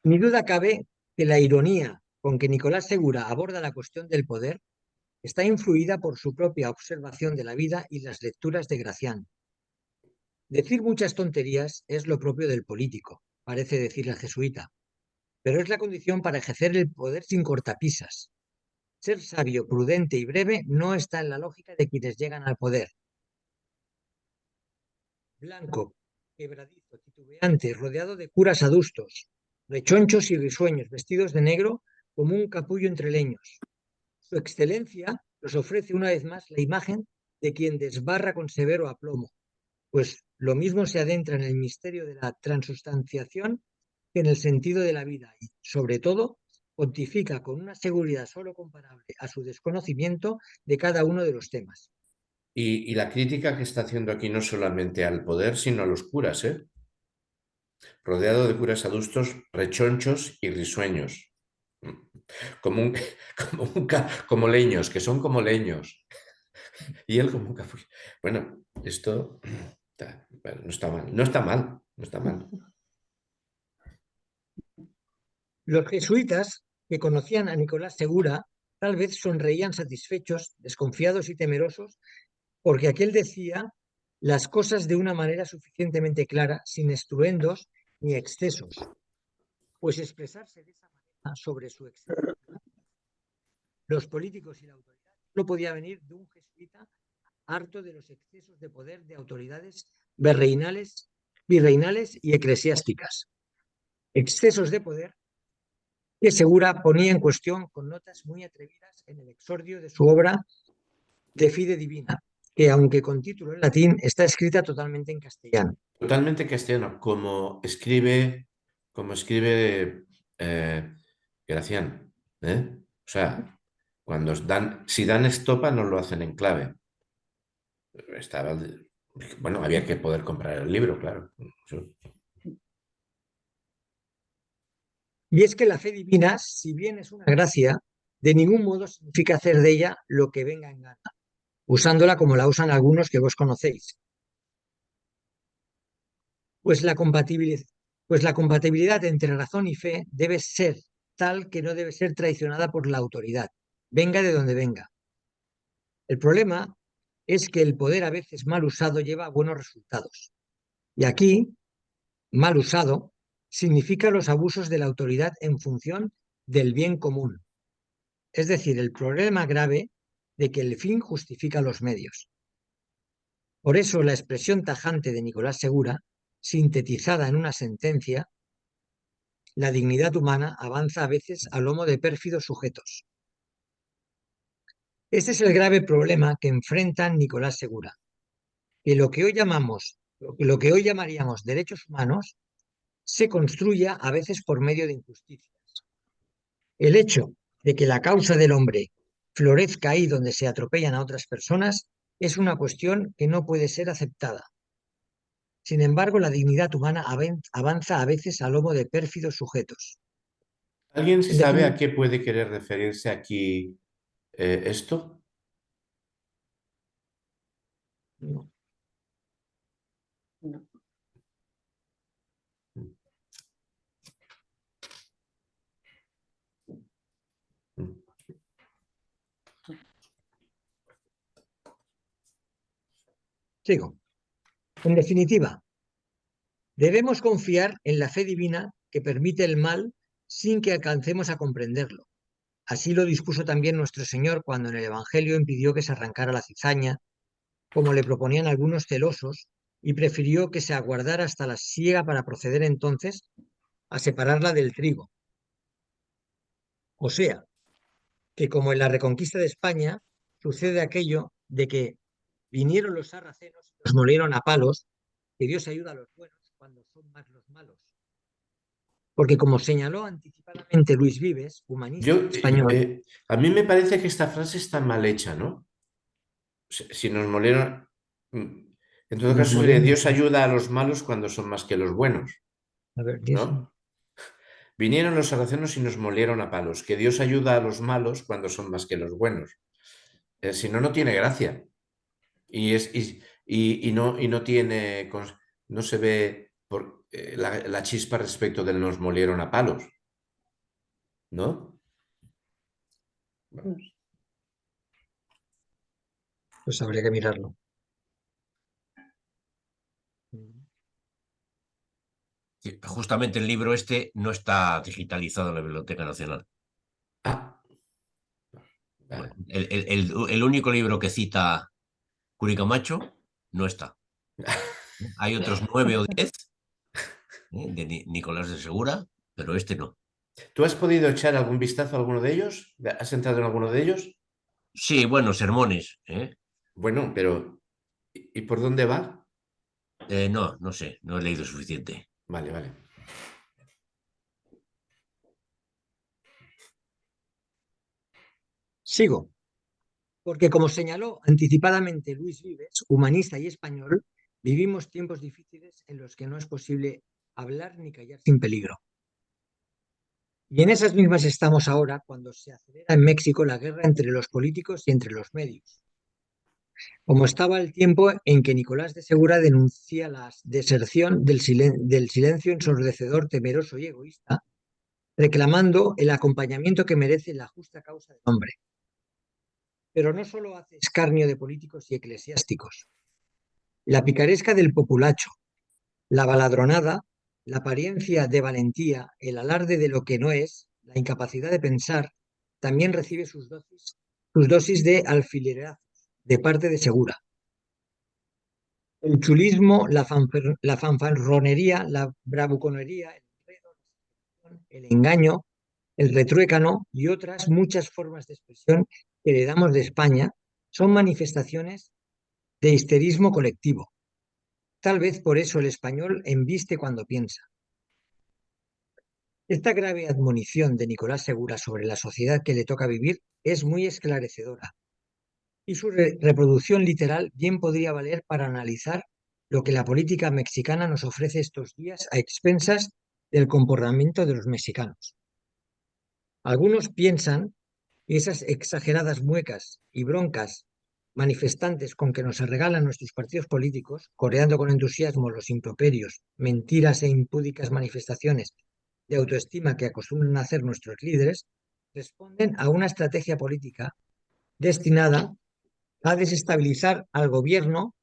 Ni duda cabe que la ironía con que Nicolás Segura aborda la cuestión del poder está influida por su propia observación de la vida y las lecturas de Gracián. Decir muchas tonterías es lo propio del político, parece decir el jesuita, pero es la condición para ejercer el poder sin cortapisas. Ser sabio, prudente y breve no está en la lógica de quienes llegan al poder. Blanco, quebradizo, titubeante, rodeado de curas adustos, rechonchos y risueños, vestidos de negro como un capullo entre leños. Su excelencia nos ofrece una vez más la imagen de quien desbarra con severo aplomo, pues lo mismo se adentra en el misterio de la transustanciación que en el sentido de la vida y, sobre todo, pontifica con una seguridad solo comparable a su desconocimiento de cada uno de los temas. y la crítica que está haciendo aquí no solamente al poder, sino a los curas, ¿eh? Rodeado de curas adustos, rechonchos y risueños. Como, un, como leños, que son como leños. Y él como un capullo. Bueno, esto bueno, no está mal, no está mal, no está mal. Los jesuitas, que conocían a Nicolás Segura, tal vez sonreían satisfechos, desconfiados y temerosos, porque aquel decía las cosas de una manera suficientemente clara, sin estruendos ni excesos, pues expresarse de esa manera sobre su excelencia, los políticos y la autoridad, no podía venir de un jesuita harto de los excesos de poder de autoridades virreinales y eclesiásticas. Excesos de poder que Segura ponía en cuestión con notas muy atrevidas en el exordio de su obra De Fide Divina, que aunque con título en latín, está escrita totalmente en castellano. Totalmente castellano, como escribe Gracián. O sea, si dan estopa, no lo hacen en clave. Bueno, había que poder comprar el libro, claro. Y es que la fe divina, si bien es una gracia, de ningún modo significa hacer de ella lo que venga en gana, usándola como la usan algunos que vos conocéis. Pues la compatibilidad entre razón y fe debe ser tal que no debe ser traicionada por la autoridad, venga de donde venga. El problema es que el poder a veces mal usado lleva a buenos resultados. Y aquí, mal usado, significa los abusos de la autoridad en función del bien común. Es decir, el problema grave de que el fin justifica los medios. Por eso la expresión tajante de Nicolás Segura, sintetizada en una sentencia, la dignidad humana avanza a veces a lomo de pérfidos sujetos. Este es el grave problema que enfrenta Nicolás Segura, que lo que hoy llamaríamos derechos humanos se construya a veces por medio de injusticias. El hecho de que la causa del hombre florezca ahí donde se atropellan a otras personas es una cuestión que no puede ser aceptada. Sin embargo, la dignidad humana avanza a veces a lomo de pérfidos sujetos. ¿Alguien En sabe a definitiva, qué puede querer referirse aquí esto? no. No. Sigo. En definitiva, debemos confiar en la fe divina que permite el mal sin que alcancemos a comprenderlo. Así lo dispuso también nuestro Señor cuando en el Evangelio impidió que se arrancara la cizaña, como le proponían algunos celosos, y prefirió que se aguardara hasta la siega para proceder entonces a separarla del trigo. O sea, que como en la reconquista de España sucede aquello de que vinieron los sarracenos y los molieron a palos, que Dios ayuda a los buenos cuando son más los malos. Porque como señaló anticipadamente Luis Vives, humanista español, A mí me parece que esta frase está mal hecha, ¿no? Si nos molieron... En todo nos caso, sería molieron a Dios palos. ayuda a los malos cuando son más que los buenos, A ver, ¿no? Vinieron los sarracenos y nos molieron a palos. Que Dios ayuda a los malos cuando son más que los buenos. Si no, no tiene gracia. Y no tiene... No se ve la chispa respecto del nos molieron a palos, ¿no? pues habría que mirarlo. Justamente el libro este no está digitalizado en la Biblioteca Nacional. Ah, vale. El único libro que cita Curicamacho no está. Hay otros 9 o 10 de Nicolás de Segura, pero este no. ¿Tú has podido echar algún vistazo a alguno de ellos? ¿Has entrado en alguno de ellos? Sí, bueno, sermones. Bueno, pero ¿y por dónde va? No, no sé, no he leído suficiente. Vale, vale. Sigo. Porque como señaló anticipadamente Luis Vives, humanista y español, vivimos tiempos difíciles en los que no es posible hablar ni callar sin peligro. Y en esas mismas estamos ahora cuando se acelera en México la guerra entre los políticos y entre los medios. Como estaba el tiempo en que Nicolás de Segura denuncia la deserción del silencio ensordecedor, temeroso y egoísta, reclamando el acompañamiento que merece la justa causa del hombre. Pero no solo hace escarnio de políticos y eclesiásticos, La picaresca del populacho, la baladronada, la apariencia de valentía, el alarde de lo que no es, la incapacidad de pensar, también recibe sus dosis de alfilerazos de parte de Segura. El chulismo, la fanfarronería, la bravuconería, el enredo, el engaño, el retruécano y otras muchas formas de expresión que heredamos de España son manifestaciones de histerismo colectivo. Tal vez por eso el español embiste cuando piensa. Esta grave admonición de Nicolás Segura sobre la sociedad que le toca vivir es muy esclarecedora y su reproducción literal bien podría valer para analizar lo que la política mexicana nos ofrece estos días a expensas del comportamiento de los mexicanos. Algunos piensan que esas exageradas muecas y broncas manifestantes con que nos regalan nuestros partidos políticos, coreando con entusiasmo los improperios, mentiras e impúdicas manifestaciones de autoestima que acostumbran a hacer nuestros líderes, responden a una estrategia política destinada a desestabilizar al gobierno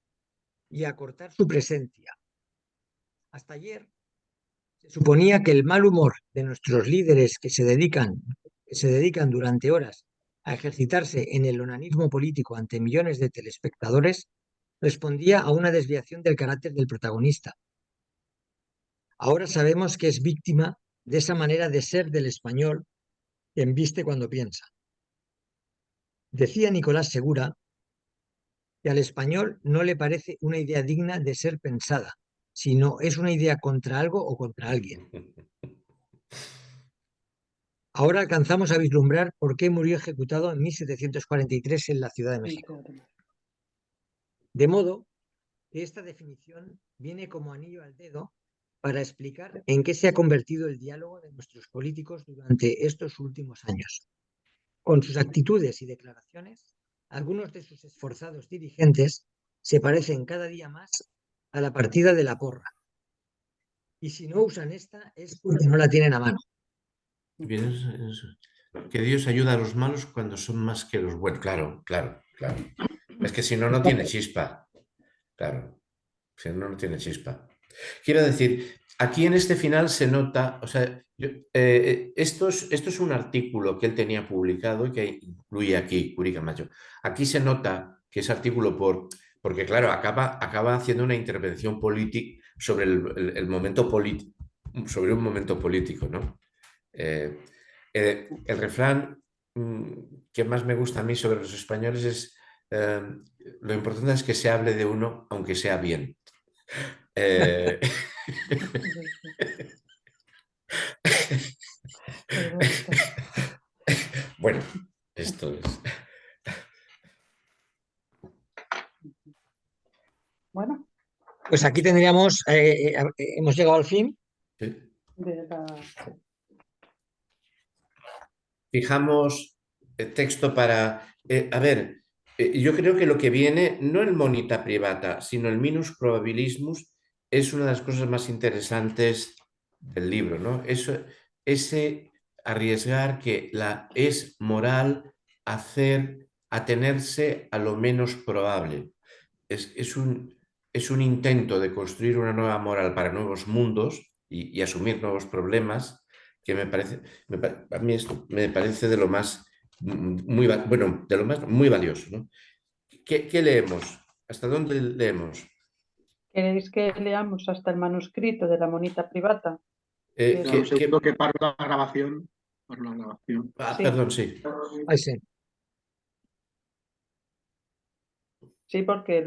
y a cortar su presencia. Hasta ayer se suponía que el mal humor de nuestros líderes que se dedican durante horas a ejercitarse en el onanismo político ante millones de telespectadores respondía a una desviación del carácter del protagonista. Ahora sabemos que es víctima de esa manera de ser del español que embiste cuando piensa. Decía Nicolás Segura que al español no le parece una idea digna de ser pensada, sino es una idea contra algo o contra alguien. Ahora alcanzamos a vislumbrar por qué murió ejecutado en 1743 en la Ciudad de México. De modo que esta definición viene como anillo al dedo para explicar en qué se ha convertido el diálogo de nuestros políticos durante estos últimos años. Con sus actitudes y declaraciones, algunos de sus esforzados dirigentes se parecen cada día más a la partida de la porra. Y si no usan esta es porque no la tienen a mano. Bien, que Dios ayuda a los malos cuando son más que los buenos. Claro, claro, claro. Es que si no, no tiene chispa. Claro, si no, no tiene chispa. Quiero decir, aquí en este final se nota, o sea, esto es un artículo que él tenía publicado y que incluye aquí, Curi Camacho. Aquí se nota que ese artículo, porque claro, acaba haciendo una intervención política sobre el momento político, sobre un momento político, ¿no? El refrán que más me gusta a mí sobre los españoles es lo importante es que se hable de uno aunque sea bien. Bueno, esto es. Bueno, Pues aquí tendríamos, hemos llegado al fin. Sí. de la... Fijamos el texto para... a ver, yo creo que lo que viene, no el monita privata, sino el minus probabilismus, es una de las cosas más interesantes del libro, ¿no? Ese arriesgar que es moral atenerse a lo menos probable. Es un intento de construir una nueva moral para nuevos mundos y asumir nuevos problemas que a mí esto me parece de lo más de lo más muy valioso, ¿no? ¿Qué leemos? ¿Hasta dónde leemos? ¿Queréis que leamos hasta el manuscrito de la monita privata? Claro, seguro que paro la grabación. Paro la grabación. Ah, Sí. perdón, sí. Ahí sí. Sí, porque